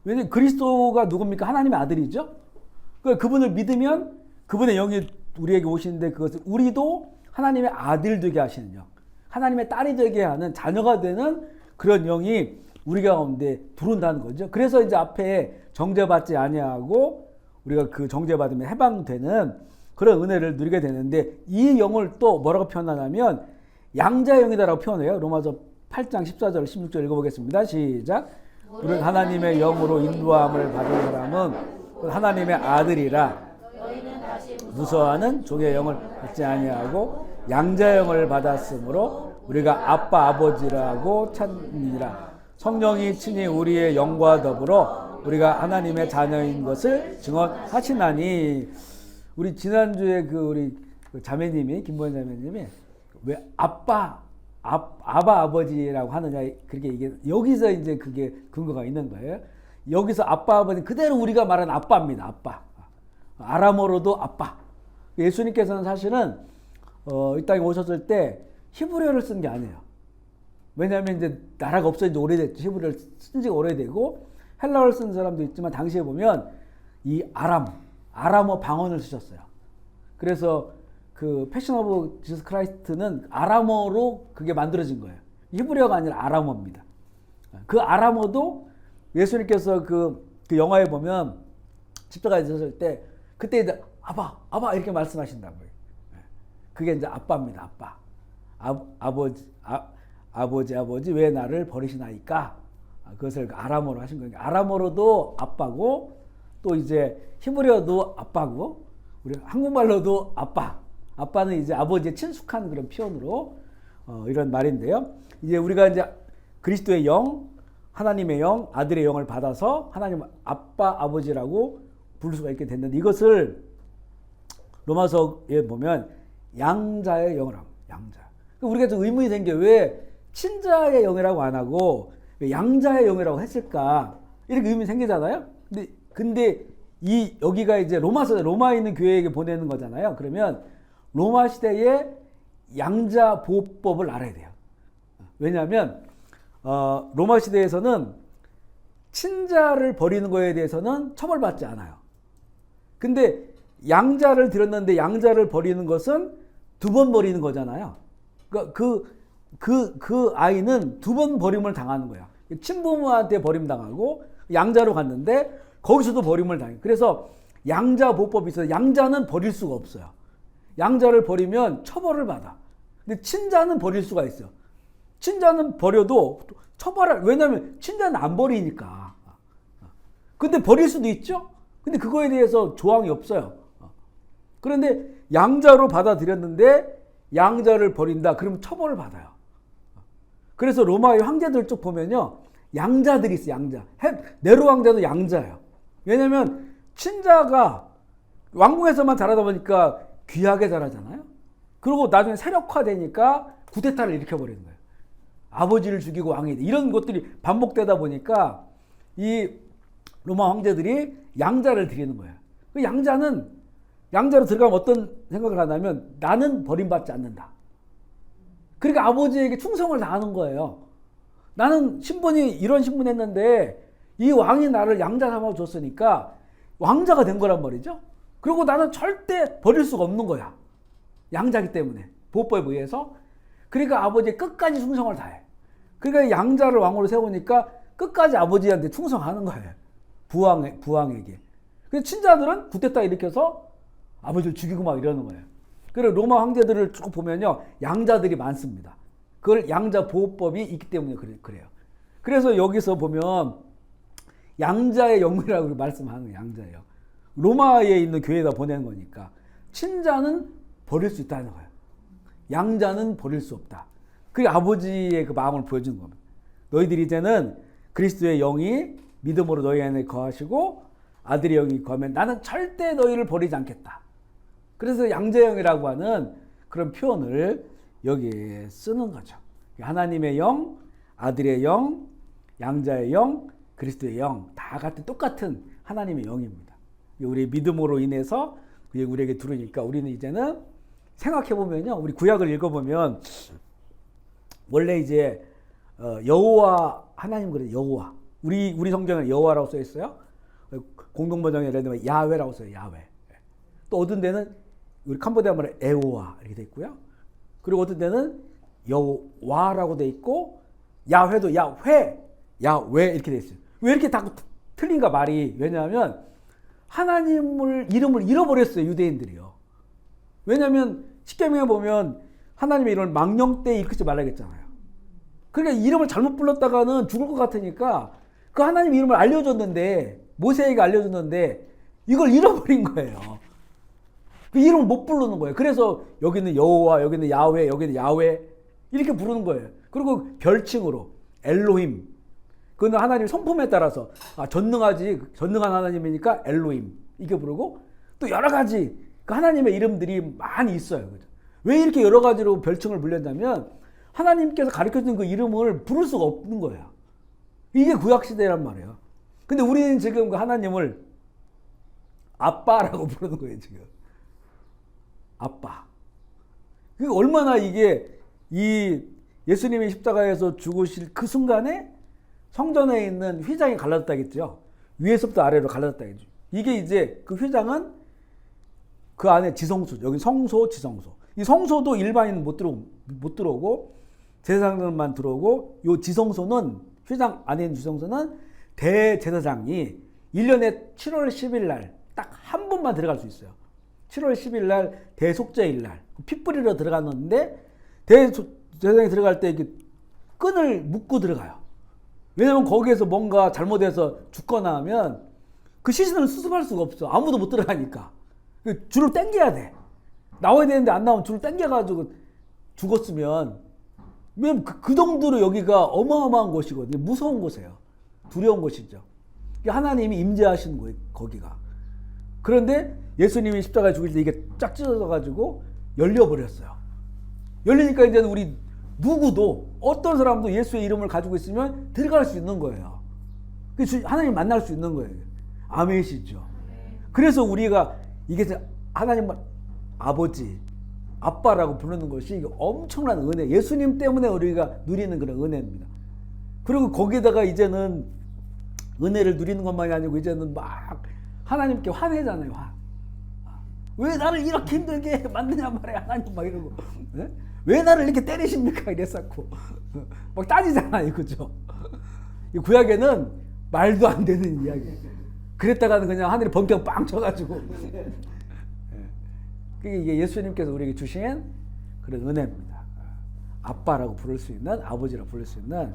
왜냐하면 그리스도가 누굽니까? 하나님의 아들이죠. 그분을 믿으면 그분의 영이 우리에게 오시는데 그것은 우리도 하나님의 아들 되게 하시는 영, 하나님의 딸이 되게 하는 자녀가 되는 그런 영이 우리 가운데 들어온다는 거죠. 그래서 이제 앞에 정죄받지 아니하고 우리가 그 정죄받으면 해방되는 그런 은혜를 누리게 되는데, 이 영을 또 뭐라고 표현하냐면 양자의 영이다라고 표현해요. 로마서 8장 14절 16절 읽어보겠습니다. 시작. 우리는 하나님의 영으로 인도함을 받은 사람은 하나님의 아들이라. 무서워하는 종의 영을 받지 아니하고 양자의 영을 받았으므로 우리가 아빠 아버지라고 찾느니라. 성령이 친히 우리의 영과 더불어 우리가 하나님의 자녀인 것을 증언하시나니. 우리 지난주에 우리 자매님이, 김보현 자매님이 왜 아빠 아버지라고 하느냐 그렇게 얘기해. 여기서 이제 그게 근거가 있는 거예요. 여기서 아빠 아버지 그대로 우리가 말하는 아빠입니다. 아빠. 아람어로도 아빠. 예수님께서는 사실은 이 땅에 오셨을 때 히브리어를 쓴 게 아니에요. 왜냐하면 이제 나라가 없어진 지 오래됐죠. 히브리어를 쓴 지가 오래되고 헬라어를 쓴 사람도 있지만 당시에 보면 이 아람어 방언을 쓰셨어요. 그래서 그 패션 오브 지저스 크라이스트는 아람어로 그게 만들어진 거예요. 히브리어가 아니라 아람어입니다. 그 아람어도 예수님께서 그 영화에 보면 십자가에 있었을 때 그때 이제 아바 이렇게 말씀하신다고요. 그게 이제 아빠입니다. 아빠. 아버지 왜 나를 버리시나이까? 그것을 아람어로 하신 거예요. 아람어로도 아빠고 또 이제 히브리어도 아빠고 우리 한국말로도 아빠. 아빠는 이제 아버지의 친숙한 그런 표현으로 이런 말인데요. 이제 우리가 이제 그리스도의 영, 하나님의 영, 아들의 영을 받아서 하나님 아빠, 아버지라고 부를 수가 있게 됐는데, 이것을 로마서에 보면 양자의 영이라고. 양자. 우리가 좀 의문이 된 게 왜 친자의 영이라고 안 하고 왜 양자의 영이라고 했을까? 이렇게 의문이 생기잖아요. 근데 여기가 이제 로마에 있는 교회에게 보내는 거잖아요. 그러면 로마 시대의 양자 보호법을 알아야 돼요. 왜냐하면 로마 시대에서는 친자를 버리는 거에 대해서는 처벌받지 않아요. 근데 양자를 들였는데 양자를 버리는 것은 2번 버리는 거잖아요. 그 아이는 2번 버림을 당하는 거야. 친부모한테 버림당하고 양자로 갔는데 거기서도 버림을 당해요. 그래서 양자 보호법이 있어요. 양자는 버릴 수가 없어요. 양자를 버리면 처벌을 받아. 근데 친자는 버릴 수가 있어요. 친자는 버려도 왜냐하면 친자는 안 버리니까. 근데 버릴 수도 있죠? 근데 그거에 대해서 조항이 없어요. 그런데 양자로 받아들였는데 양자를 버린다. 그러면 처벌을 받아요. 그래서 로마의 황제들 쪽 보면요. 양자들이 있어요. 양자. 네로 왕자도 양자예요. 왜냐하면 친자가 왕궁에서만 자라다 보니까 귀하게 자라잖아요. 그리고 나중에 세력화되니까 구데타를 일으켜버리는 거예요. 아버지를 죽이고 왕이 돼. 이런 것들이 반복되다 보니까 이 로마 황제들이 양자를 드리는 거예요. 그 양자로 들어가면 어떤 생각을 하냐면 나는 버림받지 않는다. 그러니까 아버지에게 충성을 다하는 거예요. 나는 이런 신분했는데 이 왕이 나를 양자 삼아줬으니까 왕자가 된 거란 말이죠. 그리고 나는 절대 버릴 수가 없는 거야. 양자기 때문에. 보호법에 의해서. 그러니까 아버지의 끝까지 충성을 다해. 그러니까 양자를 왕으로 세우니까 끝까지 아버지한테 충성하는 거예요. 부왕에게. 그래서 친자들은 구테타 일으켜서 아버지를 죽이고 막 이러는 거예요. 그리고 로마 황제들을 쭉 보면요. 양자들이 많습니다. 그걸 양자 보호법이 있기 때문에 그래요. 그래서 여기서 보면 양자의 영이라고 말씀하는 거예요. 양자의 영. 로마에 있는 교회에다 보내는 거니까 친자는 버릴 수 있다는 거예요. 양자는 버릴 수 없다. 그게 아버지의 그 마음을 보여주는 겁니다. 너희들이 이제는 그리스도의 영이 믿음으로 너희 안에 거하시고 아들의 영이 거하면 나는 절대 너희를 버리지 않겠다. 그래서 양자영이라고 하는 그런 표현을 여기에 쓰는 거죠. 하나님의 영, 아들의 영, 양자의 영, 그리스도의 영 다 같은 똑같은 하나님의 영입니다. 우리 믿음으로 인해서 우리에게 들으니까 우리는 이제는 생각해 보면요, 우리 구약을 읽어보면 원래 이제 여호와 하나님 그래요. 여호와 우리 성경에 여호와라고 써 있어요. 공동번역에 예를 들면 야훼라고 써요. 야훼. 또 어떤 데는 우리 캄보디아 말에 에오와 이렇게 돼 있고요. 그리고 어떤 데는 여와라고 돼 있고 야훼도 야훼, 야외 이렇게 돼 있어요. 왜 이렇게 다 틀린가 말이. 왜냐하면 하나님을 이름을 잃어버렸어요, 유대인들이요. 왜냐하면 십계명에 보면 하나님의 이름을 망령 때 일컫지 말라겠잖아요. 그러니까 이름을 잘못 불렀다가는 죽을 것 같으니까 그 하나님 이름을 알려줬는데, 모세에게 알려줬는데 이걸 잃어버린 거예요. 그 이름을 못 부르는 거예요. 그래서 여기는 여호와, 여기는 야훼, 여기는 야훼 이렇게 부르는 거예요. 그리고 별칭으로 엘로힘, 그건 하나님 성품에 따라서 전능한 하나님이니까 엘로힘 이렇게 부르고, 또 여러 가지 그 하나님의 이름들이 많이 있어요. 왜 이렇게 여러 가지로 별칭을 불렸냐면 하나님께서 가르쳐준 그 이름을 부를 수가 없는 거예요. 이게 구약시대란 말이에요. 근데 우리는 지금 그 하나님을 아빠라고 부르는 거예요, 지금. 아빠. 그게 얼마나 이게 이 예수님이 십자가에서 죽으실 그 순간에 성전에 있는 휘장이 갈라졌다겠죠. 위에서부터 아래로 갈라졌다겠죠. 이게 이제 그 휘장은 그 안에 지성소, 여기 성소, 지성소. 이 성소도 일반인은 못 들어오고 제사장들만 들어오고, 요 지성소는, 휘장 안에 있는 지성소는 대제사장이 1년에 7월 10일 날 딱 한 번만 들어갈 수 있어요. 7월 10일 날 대속죄일 날 피 뿌리러 들어갔는데 대제사장이 들어갈 때 이렇게 끈을 묶고 들어가요. 왜냐면 거기에서 뭔가 잘못해서 죽거나 하면 그 시신을 수습할 수가 없어. 아무도 못 들어가니까. 줄을 당겨야 돼. 나와야 되는데 안 나오면 줄을 당겨가지고 죽었으면, 왜냐면 그 정도로 여기가 어마어마한 곳이거든요. 무서운 곳이에요. 두려운 곳이죠. 하나님이 임재하시는 거예요, 거기가. 그런데 예수님이 십자가에 죽을 때 이게 쫙 찢어져가지고 열려버렸어요. 열리니까 이제 우리 누구도, 어떤 사람도 예수의 이름을 가지고 있으면 들어갈 수 있는 거예요. 하나님 만날 수 있는 거예요. 아멘이시죠. 그래서 우리가 이게 하나님 아버지, 아빠라고 부르는 것이 엄청난 은혜, 예수님 때문에 우리가 누리는 그런 은혜입니다. 그리고 거기다가 이제는 은혜를 누리는 것만이 아니고 이제는 막 하나님께 화내잖아요. 왜 나를 이렇게 힘들게 만드냐 말이야, 하나님 막 이러고. 네? 왜 나를 이렇게 때리십니까? 이랬었고 막 따지잖아요, 그죠? 이 구약에는 말도 안 되는 이야기. 그랬다가는 그냥 하늘이 번쩍 빵 쳐가지고. 그게 이게 예수님께서 우리에게 주신 그런 은혜입니다. 아빠라고 부를 수 있는, 아버지라고 부를 수 있는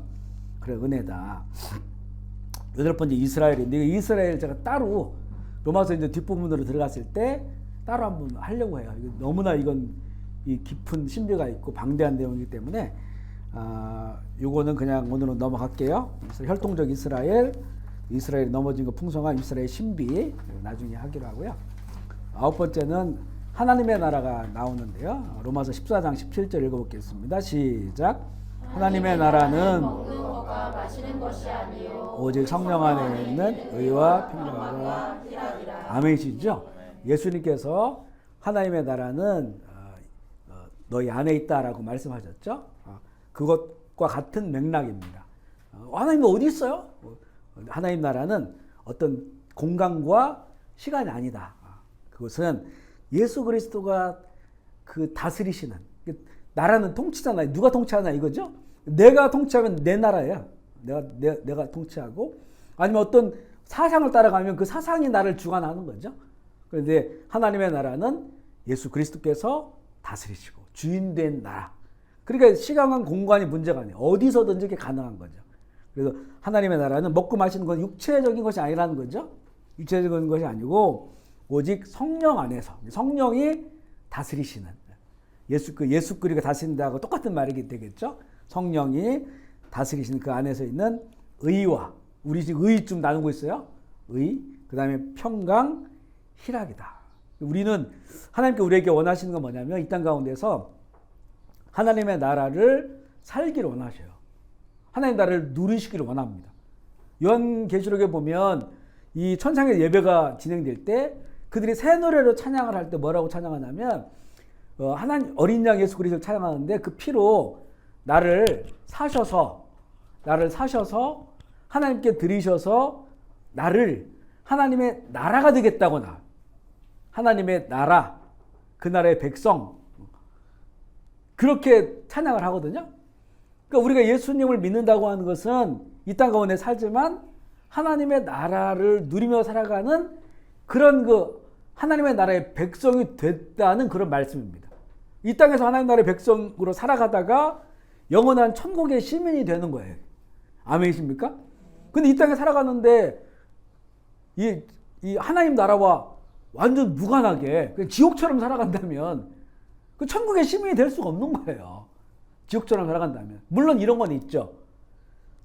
그런 은혜다. 8번째 이스라엘인데, 이스라엘 제가 따로 로마서 이제 뒷부분으로 들어갔을 때 따로 한번 하려고 해요. 너무나 이건 이 깊은 신비가 있고 방대한 내용이기 때문에 요거는 그냥 오늘은 넘어갈게요. 혈통적 이스라엘이 넘어진 거 풍성한 이스라엘 신비 나중에 하기로 하고요. 9번째는 하나님의 나라가 나오는데요. 로마서 14장 17절 읽어보겠습니다. 시작. 하나님의 나라는 먹는 것과 마시는 것이 아니요 오직 성령 안에 있는 의와 평강과 희락이라. 아멘이시죠? 예수님께서 하나님의 나라는 너희 안에 있다라고 말씀하셨죠? 그것과 같은 맥락입니다. 하나님이 어디 있어요? 하나님 나라는 어떤 공간과 시간이 아니다. 그것은 예수 그리스도가 그 다스리시는, 나라는 통치잖아요. 누가 통치하나 이거죠? 내가 통치하면 내 나라야. 내가 통치하고, 아니면 어떤 사상을 따라가면 그 사상이 나를 주관하는 거죠. 그런데 하나님의 나라는 예수 그리스도께서 다스리시고 주인된 나라. 그러니까 시간과 공간이 문제가 아니에요. 어디서든지 이게 가능한 거죠. 그래서 하나님의 나라는 먹고 마시는 건 육체적인 것이 아니라는 거죠. 육체적인 것이 아니고 오직 성령 안에서, 성령이 다스리시는, 예수 그리스도가 다스린다고 똑같은 말이 되겠죠. 성령이 다스리시는 그 안에서 있는 의와, 우리 지금 의 좀 나누고 있어요. 의, 그 다음에 평강, 희락이다. 우리는 하나님께 우리에게 원하시는 건 뭐냐면 이 땅 가운데서 하나님의 나라를 살기를 원하셔요. 하나님의 나라를 누리시기를 원합니다. 요한계시록에 보면 이 천상의 예배가 진행될 때 그들이 새 노래로 찬양을 할 때 뭐라고 찬양하냐면 하나님 어린 양 예수 그리스도를 찬양하는데 그 피로 나를 사셔서 하나님께 드리셔서 나를 하나님의 나라가 되겠다거나, 하나님의 나라, 그 나라의 백성 그렇게 찬양을 하거든요. 그러니까 우리가 예수님을 믿는다고 하는 것은 이 땅 가운데 살지만 하나님의 나라를 누리며 살아가는 그런 그 하나님의 나라의 백성이 됐다는 그런 말씀입니다. 이 땅에서 하나님 나라의 백성으로 살아가다가 영원한 천국의 시민이 되는 거예요. 아멘이십니까? 근데 이 땅에 살아가는데 이 하나님 나라와 완전 무관하게 그냥 지옥처럼 살아간다면 그 천국의 시민이 될 수가 없는 거예요. 지옥처럼 살아간다면. 물론 이런 건 있죠.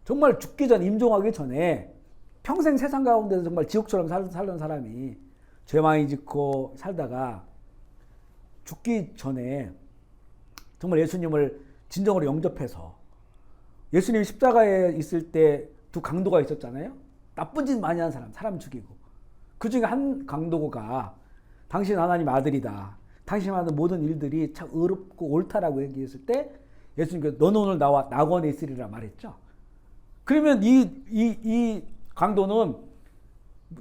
정말 죽기 전, 임종하기 전에 평생 세상 가운데서 정말 지옥처럼 살던 사람이 죄 많이 짓고 살다가 죽기 전에 정말 예수님을 진정으로 영접해서 예수님이 십자가에 있을 때 두 강도가 있었잖아요. 나쁜 짓 많이 한 사람 죽이고. 그 중에 한 강도가 당신 하나님 아들이다. 당신이 하는 모든 일들이 참 의롭고 옳다라고 얘기했을 때 예수님께서 너는 오늘 나와 낙원에 있으리라 말했죠. 그러면 이 강도는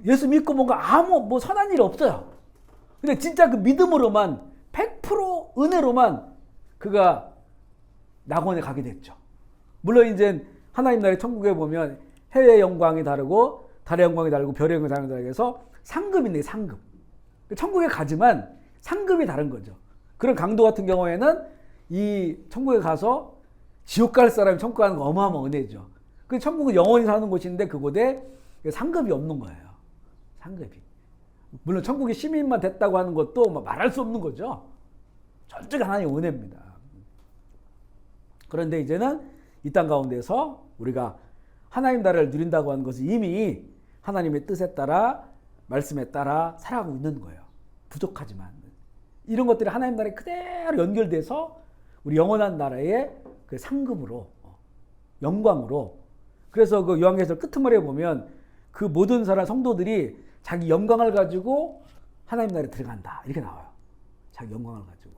예수 믿고 뭔가 아무 뭐 선한 일이 없어요. 근데 진짜 그 믿음으로만 100% 은혜로만 그가 낙원에 가게 됐죠. 물론 이제 하나님 나라의 천국에 보면 해의 영광이 다르고 달의 영광이 다르고 별의 영광이 다르고 해서 상급인데 상급. 천국에 가지만 상급이 다른 거죠. 그런 강도 같은 경우에는 이 천국에 가서 지옥 갈 사람이 천국 가는 거 어마어마한 은혜죠. 그 천국은 영원히 사는 곳인데 그곳에 상급이 없는 거예요. 상급이. 물론 천국의 시민만 됐다고 하는 것도 말할 수 없는 거죠. 전적인 하나님의 은혜입니다. 그런데 이제는 이 땅 가운데서 우리가 하나님 나라를 누린다고 하는 것은 이미 하나님의 뜻에 따라 말씀에 따라 살아가고 있는 거예요. 부족하지만 이런 것들이 하나님 나라에 그대로 연결돼서 우리 영원한 나라의 그 상급으로 영광으로. 그래서 그 요한계시록 끄트머리에 보면 그 모든 사람 성도들이 자기 영광을 가지고 하나님 나라에 들어간다 이렇게 나와요. 자기 영광을 가지고.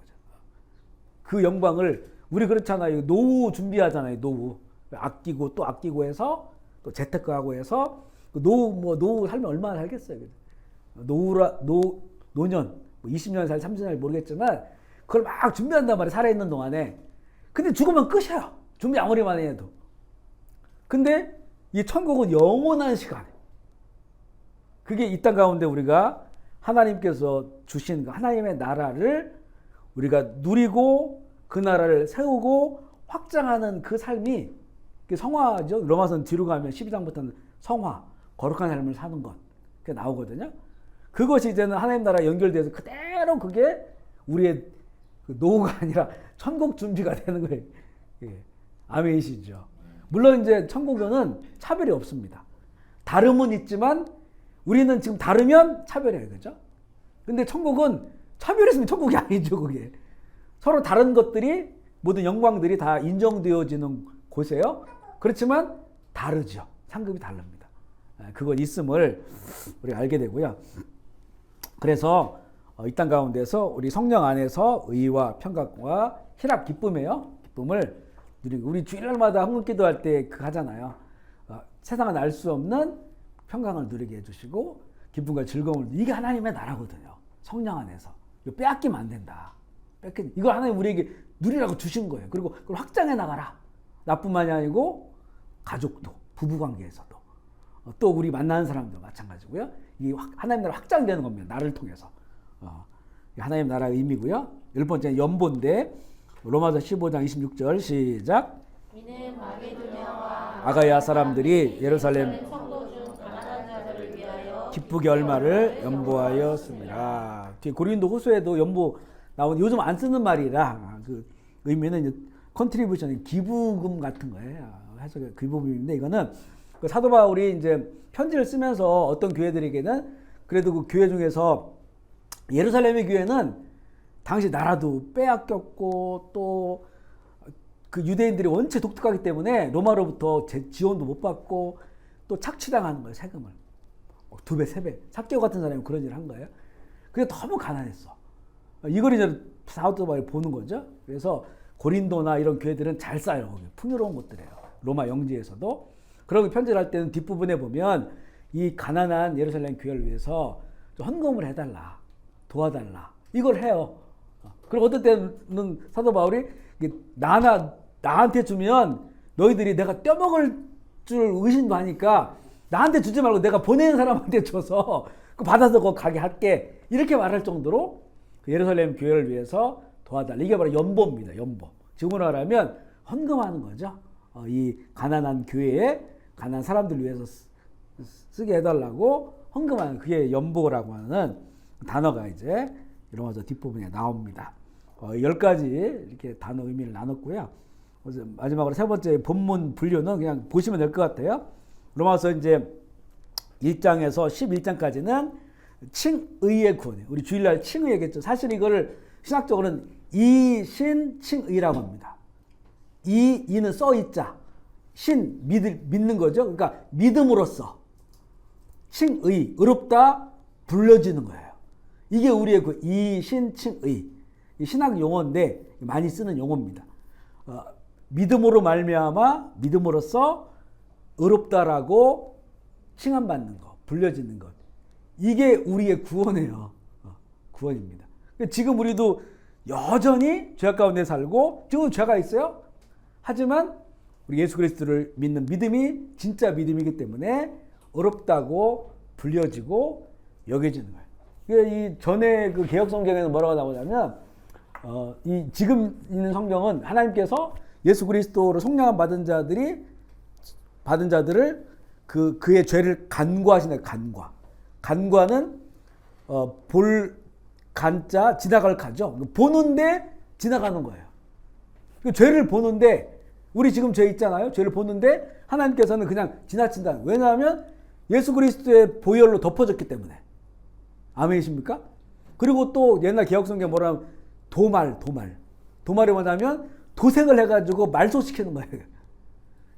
그 영광을 우리 그렇잖아요. 노후 준비하잖아요. 노후 아끼고 또 아끼고 해서 또 재테크하고 해서 노후 살면 얼마나 살겠어요. 노년 20년 살 30년 살 모르겠지만 그걸 막 준비한단 말이에요. 살아있는 동안에. 근데 죽으면 끝이에요. 준비 아무리 많이 해도. 근데 이 천국은 영원한 시간. 그게 이 땅 가운데 우리가 하나님께서 주신 하나님의 나라를 우리가 누리고 그 나라를 세우고 확장하는 그 삶이 성화죠. 로마서는 뒤로 가면 12장부터는 성화, 거룩한 삶을 사는 것. 그게 나오거든요. 그것이 이제는 하나님 나라에 연결돼서 그대로 그게 우리의 노후가 아니라 천국 준비가 되는 거예요. 예. 아멘이시죠. 물론 이제 천국은 차별이 없습니다. 다름은 있지만 우리는 지금 다르면 차별이에요. 그죠? 근데 천국은 차별이 있으면 천국이 아니죠. 그게. 서로 다른 것들이 모든 영광들이 다 인정되어지는 곳이에요. 그렇지만 다르죠. 상급이 다릅니다. 그건 있음을 우리가 알게 되고요. 그래서 이 땅 가운데서 우리 성령 안에서 의와 평강과 희락, 기쁨이에요. 기쁨을 누리고 우리 주일날마다 한국 기도할 때 그 하잖아요. 세상은 알 수 없는 평강을 누리게 해주시고 기쁨과 즐거움을 이게 하나님의 나라거든요. 성령 안에서 이거 빼앗기면 안 된다. 이걸 하나님 우리에게 누리라고 주신 거예요. 그리고 그걸 확장해 나가라. 나뿐만이 아니고 가족도, 부부관계에서도 또 우리 만나는 사람도 마찬가지고요. 이 하나님 나라 확장되는 겁니다. 나를 통해서. 하나님 나라의 의미고요. 10번째는 연보인데 로마서 15장 26절 시작. 이는 마게도냐와 아가야 사람들이 예루살렘 성도 중 가난한 자들을 위하여 기쁘게 얼마를 연보하였습니다. 뒤에 고린도 후서에도 연보 나오는 요즘 안 쓰는 말이라 그 의미는 이제 컨트리뷰션 기부금 같은 거예요. 해석의 기부금인데 이거는 그 사도 바울이 이제 편지를 쓰면서 어떤 교회들에게는 그래도 그 교회 중에서 예루살렘의 교회는 당시 나라도 빼앗겼고 또 그 유대인들이 원체 독특하기 때문에 로마로부터 지원도 못 받고 또 착취당하는 거예요. 세금을 2배, 3배. 삭개오 같은 사람이 그런 일을 한 거예요. 그게 너무 가난했어. 이걸 이제 사도 바울이 보는 거죠. 그래서 고린도나 이런 교회들은 잘 쌓여요. 풍요로운 곳들이에요. 로마 영지에서도. 그러고 편지를 할 때는 뒷부분에 보면 이 가난한 예루살렘 교회를 위해서 헌금을 해달라. 도와달라. 이걸 해요. 그리고 어떤 때는 사도 바울이 나한테 주면 너희들이 내가 떼먹을 줄 의심도 하니까 나한테 주지 말고 내가 보내는 사람한테 줘서 그 받아서 거 가게 할게. 이렇게 말할 정도로 그 예루살렘 교회를 위해서 도와달라. 이게 바로 연보입니다. 연보. 지금으로 말하면 헌금하는 거죠. 이 가난한 교회에 가난한 사람들 위해서 쓰게 해달라고 헌금하는, 그게 연보라고 하는 단어가 이제 로마서 뒷부분에 나옵니다. 10가지 이렇게 단어 의미를 나눴고요. 마지막으로 세 번째 본문 분류는 그냥 보시면 될 것 같아요. 로마서 이제 1장에서 11장까지는 칭의의 구원이에요. 우리 주일날 칭의 얘기했죠. 사실 이거를 신학적으로는 이신칭의라고 합니다. 이는 써있자. 신, 믿는 거죠. 그러니까 믿음으로써. 칭의, 의롭다, 불려지는 거예요. 이게 우리의 그 이신칭의. 신학 용어인데 많이 쓰는 용어입니다. 믿음으로 말미암아 믿음으로써 의롭다라고 칭함받는 것, 불려지는 것. 이게 우리의 구원이에요. 구원입니다. 지금 우리도 여전히 죄악 가운데 살고 지금 죄가 있어요. 하지만 우리 예수 그리스도를 믿는 믿음이 진짜 믿음이기 때문에 의롭다고 불려지고 여겨지는 거예요. 이 전에 그 개혁 성경에는 뭐라고 나오냐면 이 지금 있는 성경은 하나님께서 예수 그리스도로 속량함 받은 자들을 그의 죄를 간과하시는 간과. 간과는 볼 간자 지나갈 가죠. 보는데 지나가는 거예요. 죄를 보는데 우리 지금 죄 있잖아요. 죄를 보는데 하나님께서는 그냥 지나친다. 왜냐하면 예수 그리스도의 보혈로 덮어졌기 때문에. 아멘이십니까? 그리고 또 옛날 개혁성경 뭐라면 도말이 뭐냐면 도색을 해가지고 말소시키는 거예요.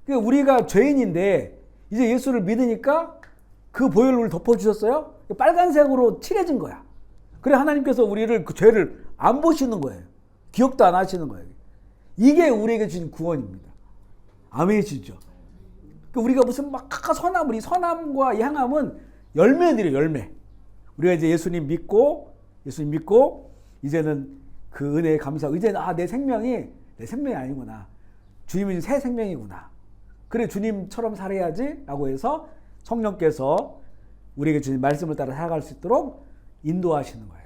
그러니까 우리가 죄인인데 이제 예수를 믿으니까 그 보혈로 덮어주셨어요. 빨간색으로 칠해진 거야. 그래 하나님께서 우리를 그 죄를 안 보시는 거예요. 기억도 안 하시는 거예요. 이게 우리에게 주신 구원입니다. 아멘이시죠? 그러니까 우리가 무슨 막 선함, 우리 선함과 이 행함은 열매들이에요. 열매. 우리가 이제 예수님 믿고 이제는 그 은혜에 감사하고 이제는 내 생명이 아니구나. 주님이 새 생명이구나. 그래 주님처럼 살아야지 라고 해서 성령께서 우리에게 주신 말씀을 따라 살아갈 수 있도록 인도하시는 거예요.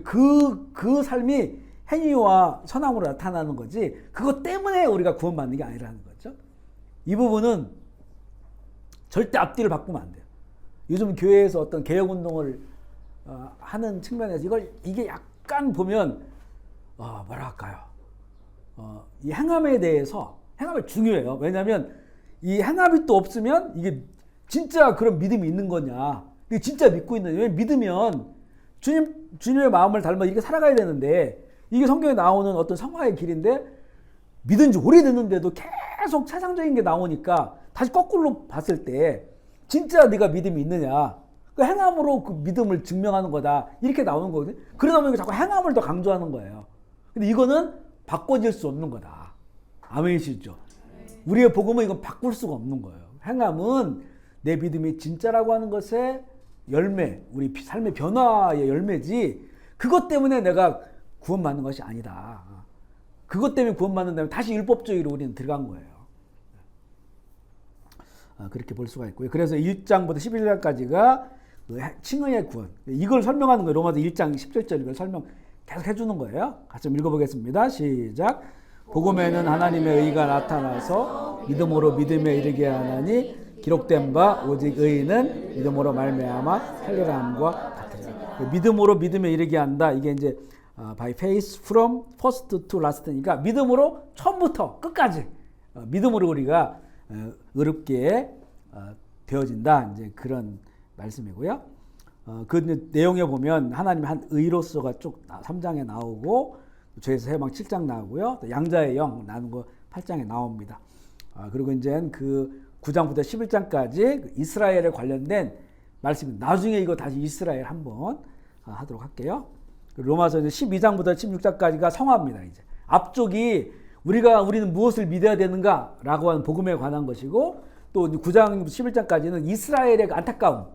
그 삶이 행위와 선함으로 나타나는 거지 그것 때문에 우리가 구원받는 게 아니라는 거죠. 이 부분은 절대 앞뒤를 바꾸면 안 돼요. 요즘 교회에서 어떤 개혁운동을 하는 측면에서 이게 약간 보면 뭐랄까요. 이 행함에 대해서 행함이 중요해요. 왜냐하면 이 행함이 또 없으면 이게 진짜 그런 믿음이 있는 거냐. 이게 진짜 믿고 있는 거냐. 왜냐면 믿으면 주님의 마음을 닮아 이렇게 살아가야 되는데 이게 성경에 나오는 어떤 성화의 길인데 믿은 지 오래됐는데도 계속 세상적인 게 나오니까 다시 거꾸로 봤을 때 진짜 네가 믿음이 있느냐. 그 행함으로 그 믿음을 증명하는 거다. 이렇게 나오는 거거든요. 그러다 보니까 자꾸 행함을 더 강조하는 거예요. 근데 이거는 바꿔질 수 없는 거다. 아멘이시죠? 우리의 복음은 이건 바꿀 수가 없는 거예요. 행함은 내 믿음이 진짜라고 하는 것의 열매, 우리 삶의 변화의 열매지 그것 때문에 내가 구원받는 것이 아니다. 그것 때문에 구원받는다면 다시 율법주의로 우리는 들어간 거예요. 그렇게 볼 수가 있고요. 그래서 1장부터 11장까지가 칭의의 구원. 이걸 설명하는 거예요. 로마서 1장 17절 이걸 설명 계속 해주는 거예요. 같이 좀 읽어보겠습니다. 시작. 복음에는 하나님의 의가 나타나서 믿음으로 믿음에 이르게 하나니 기록된 바 오직 의인은 믿음으로 말미암아 살리라 함과 같으리라. 믿음으로 믿음에 이르게 한다. 이게 이제 by faith from first to last니까 믿음으로 처음부터 끝까지 믿음으로 우리가 의롭게 되어진다. 이제 그런 말씀이고요. 그 내용에 보면 하나님의 한 의로서가 쭉 3장에 나오고 죄에서 해방 7장 나오고요. 또 양자의 영 나누는 거 8장에 나옵니다. 그리고 이제 그 9장부터 11장까지 이스라엘에 관련된 말씀이 나중에 이거 다시 이스라엘 한번 하도록 할게요. 로마서 12장부터 16장까지가 성화입니다. 이제 앞쪽이 우리는 무엇을 믿어야 되는가라고 하는 복음에 관한 것이고 또 9장부터 11장까지는 이스라엘의 안타까움.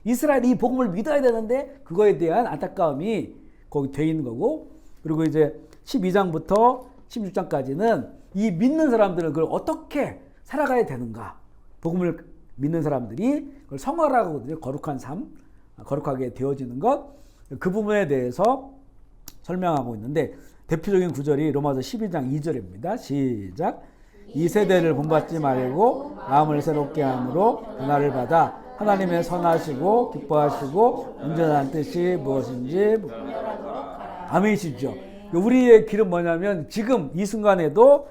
이스라엘이 이 복음을 믿어야 되는데 그거에 대한 안타까움이 거기 돼 있는 거고 그리고 이제 12장부터 16장까지는 이 믿는 사람들은 그걸 어떻게 살아가야 되는가. 복음을 믿는 사람들이 그걸 성화라고 하거든요. 거룩한 삶, 거룩하게 되어지는 것. 그 부분에 대해서 설명하고 있는데 대표적인 구절이 로마서 12장 2절입니다. 시작. 이 세대를 본받지 말고 마음을 새롭게 함으로 변화를 받아 하나님의 선하시고 기뻐하시고 온전한 뜻이 무엇인지 아멘이시죠. 우리의 길은 뭐냐면 지금 이 순간에도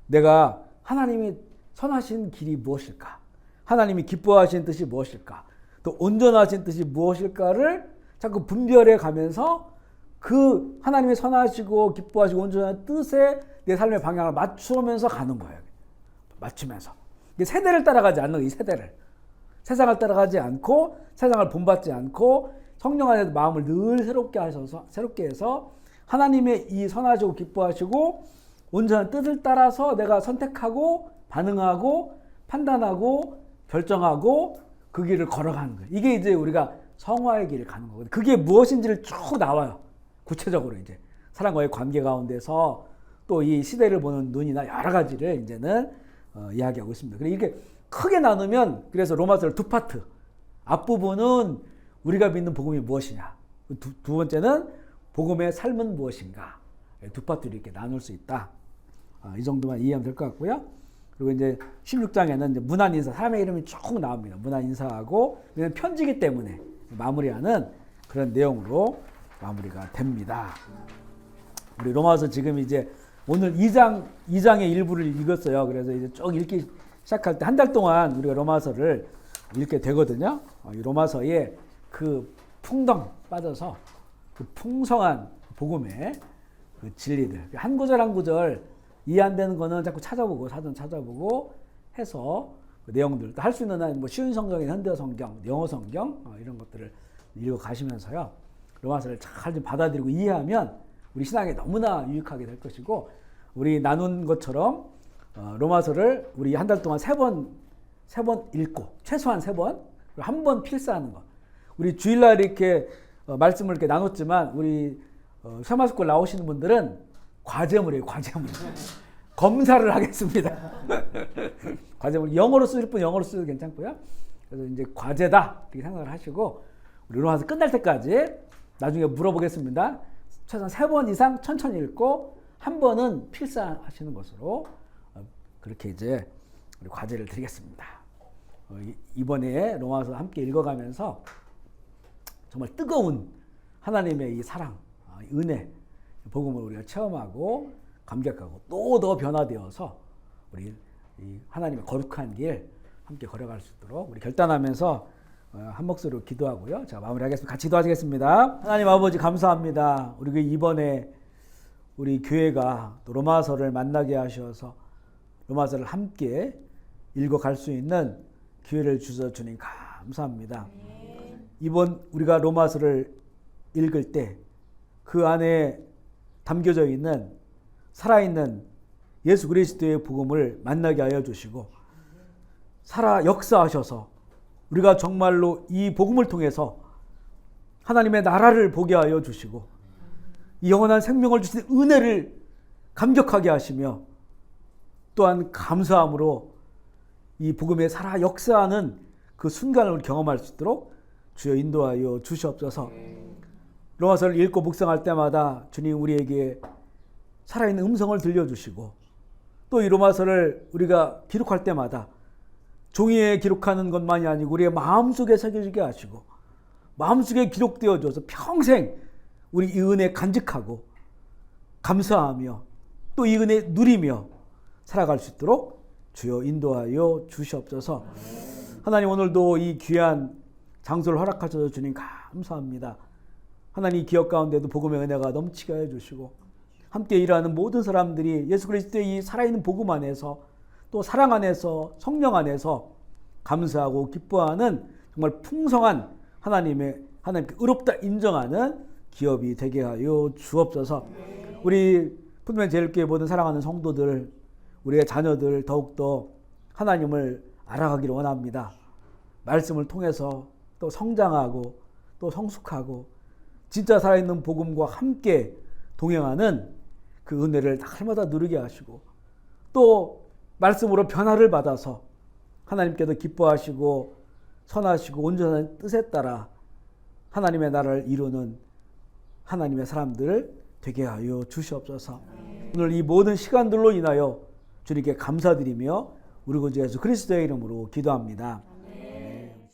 내가 하나님이 선하신 길이 무엇일까? 하나님이 기뻐하신 뜻이 무엇일까? 또 온전하신 뜻이 무엇일까를 자꾸 분별해 가면서 그 하나님이 선하시고 기뻐하시고 온전한 뜻에 내 삶의 방향을 맞추면서 가는 거예요. 맞추면서. 세대를 따라가지 않는 이 세대를. 세상을 따라가지 않고 세상을 본받지 않고 성령 안에서 마음을 늘 새롭게 해서 하나님의 이 선하시고 기뻐하시고 온전한 뜻을 따라서 내가 선택하고 반응하고 판단하고 결정하고 그 길을 걸어가는 거예요. 이게 이제 우리가 성화의 길을 가는 거거든요. 그게 무엇인지를 쭉 나와요. 구체적으로 이제 사람과의 관계 가운데서 또 이 시대를 보는 눈이나 여러 가지를 이제는 이야기하고 있습니다. 그리고 이렇게 크게 나누면 그래서 로마서를 두 파트. 앞부분은 우리가 믿는 복음이 무엇이냐. 두 번째는 복음의 삶은 무엇인가. 두 파트로 이렇게 나눌 수 있다. 이 정도만 이해하면 될 것 같고요. 그리고 이제 16장에는 이제 문안 인사, 사람의 이름이 쭉 나옵니다. 문안 인사하고 편지기 때문에 마무리하는 그런 내용으로 마무리가 됩니다. 우리 로마서 지금 이제 오늘 2장의 일부를 읽었어요. 그래서 이제 쭉 읽기 시작할 때 한 달 동안 우리가 로마서를 읽게 되거든요. 이 로마서에 그 풍덩 빠져서 그 풍성한 복음의 그 진리들 한 구절 한 구절 이해 안 되는 거는 자꾸 찾아보고 사전 찾아보고 해서 그 내용들 할 수 있는 한 뭐 쉬운 성경인 현대 성경, 영어 성경 이런 것들을 읽어 가시면서요. 로마서를 잘 좀 받아들이고 이해하면 우리 신앙에 너무나 유익하게 될 것이고 우리 나눈 것처럼 로마서를 우리 한 달 동안 세 번 읽고 최소한 3번 한 번 필사하는 거. 우리 주일날 이렇게 말씀을 이렇게 나눴지만 우리 샤마스쿨 나오시는 분들은 과제물이에요. 과제물. 검사를 하겠습니다. 과제물 영어로 쓰실 분 영어로 쓰셔도 괜찮고요. 그래서 이제 과제다 이렇게 생각을 하시고 우리 로마서 끝날 때까지 나중에 물어보겠습니다. 최소한 3번 이상 천천히 읽고 한 번은 필사하시는 것으로 그렇게 이제 우리 과제를 드리겠습니다. 이번에 로마서 함께 읽어가면서 정말 뜨거운 하나님의 이 사랑, 은혜, 복음을 우리가 체험하고 감격하고 또 더 변화되어서 우리 이 하나님의 거룩한 길 함께 걸어갈 수 있도록 우리 결단하면서 한 목소리로 기도하고요. 자, 마무리하겠습니다. 같이 기도하시겠습니다. 하나님 아버지 감사합니다. 우리 이번에 우리 교회가 또 로마서를 만나게 하셔서 로마서를 함께 읽어갈 수 있는 기회를 주셔서 주님 감사합니다. 이번 우리가 로마서를 읽을 때 그 안에 담겨져 있는 살아있는 예수 그리스도의 복음을 만나게 하여 주시고 살아 역사하셔서 우리가 정말로 이 복음을 통해서 하나님의 나라를 보게 하여 주시고 이 영원한 생명을 주신 은혜를 감격하게 하시며 또한 감사함으로 이 복음의 살아 역사하는 그 순간을 경험할 수 있도록 주여 인도하여 주시옵소서. 로마서를 읽고 묵상할 때마다 주님 우리에게 살아있는 음성을 들려주시고 또 이 로마서를 우리가 기록할 때마다 종이에 기록하는 것만이 아니고 우리의 마음속에 새겨지게 하시고 마음속에 기록되어져서 평생 우리 이 은혜 간직하고 감사하며 또 이 은혜 누리며 살아갈 수 있도록 주여 인도하여 주시옵소서. 하나님 오늘도 이 귀한 장소를 허락하셔서 주님 감사합니다. 하나님 기업 가운데도 복음의 은혜가 넘치게 해주시고 함께 일하는 모든 사람들이 예수 그리스도의 이 살아있는 복음 안에서 또 사랑 안에서 성령 안에서 감사하고 기뻐하는 정말 풍성한 하나님께 의롭다 인정하는 기업이 되게 하여 주옵소서. 우리 푸드맨 제일교회 모든 사랑하는 성도들 우리의 자녀들 더욱더 하나님을 알아가기를 원합니다. 말씀을 통해서 또 성장하고 또 성숙하고 진짜 살아있는 복음과 함께 동행하는 그 은혜를 날마다 누리게 하시고 또 말씀으로 변화를 받아서 하나님께도 기뻐하시고 선하시고 온전한 뜻에 따라 하나님의 나라를 이루는 하나님의 사람들 되게 하여 주시옵소서. 오늘 이 모든 시간들로 인하여 주님께 감사드리며 우리 구주 예수 그리스도의 이름으로 기도합니다.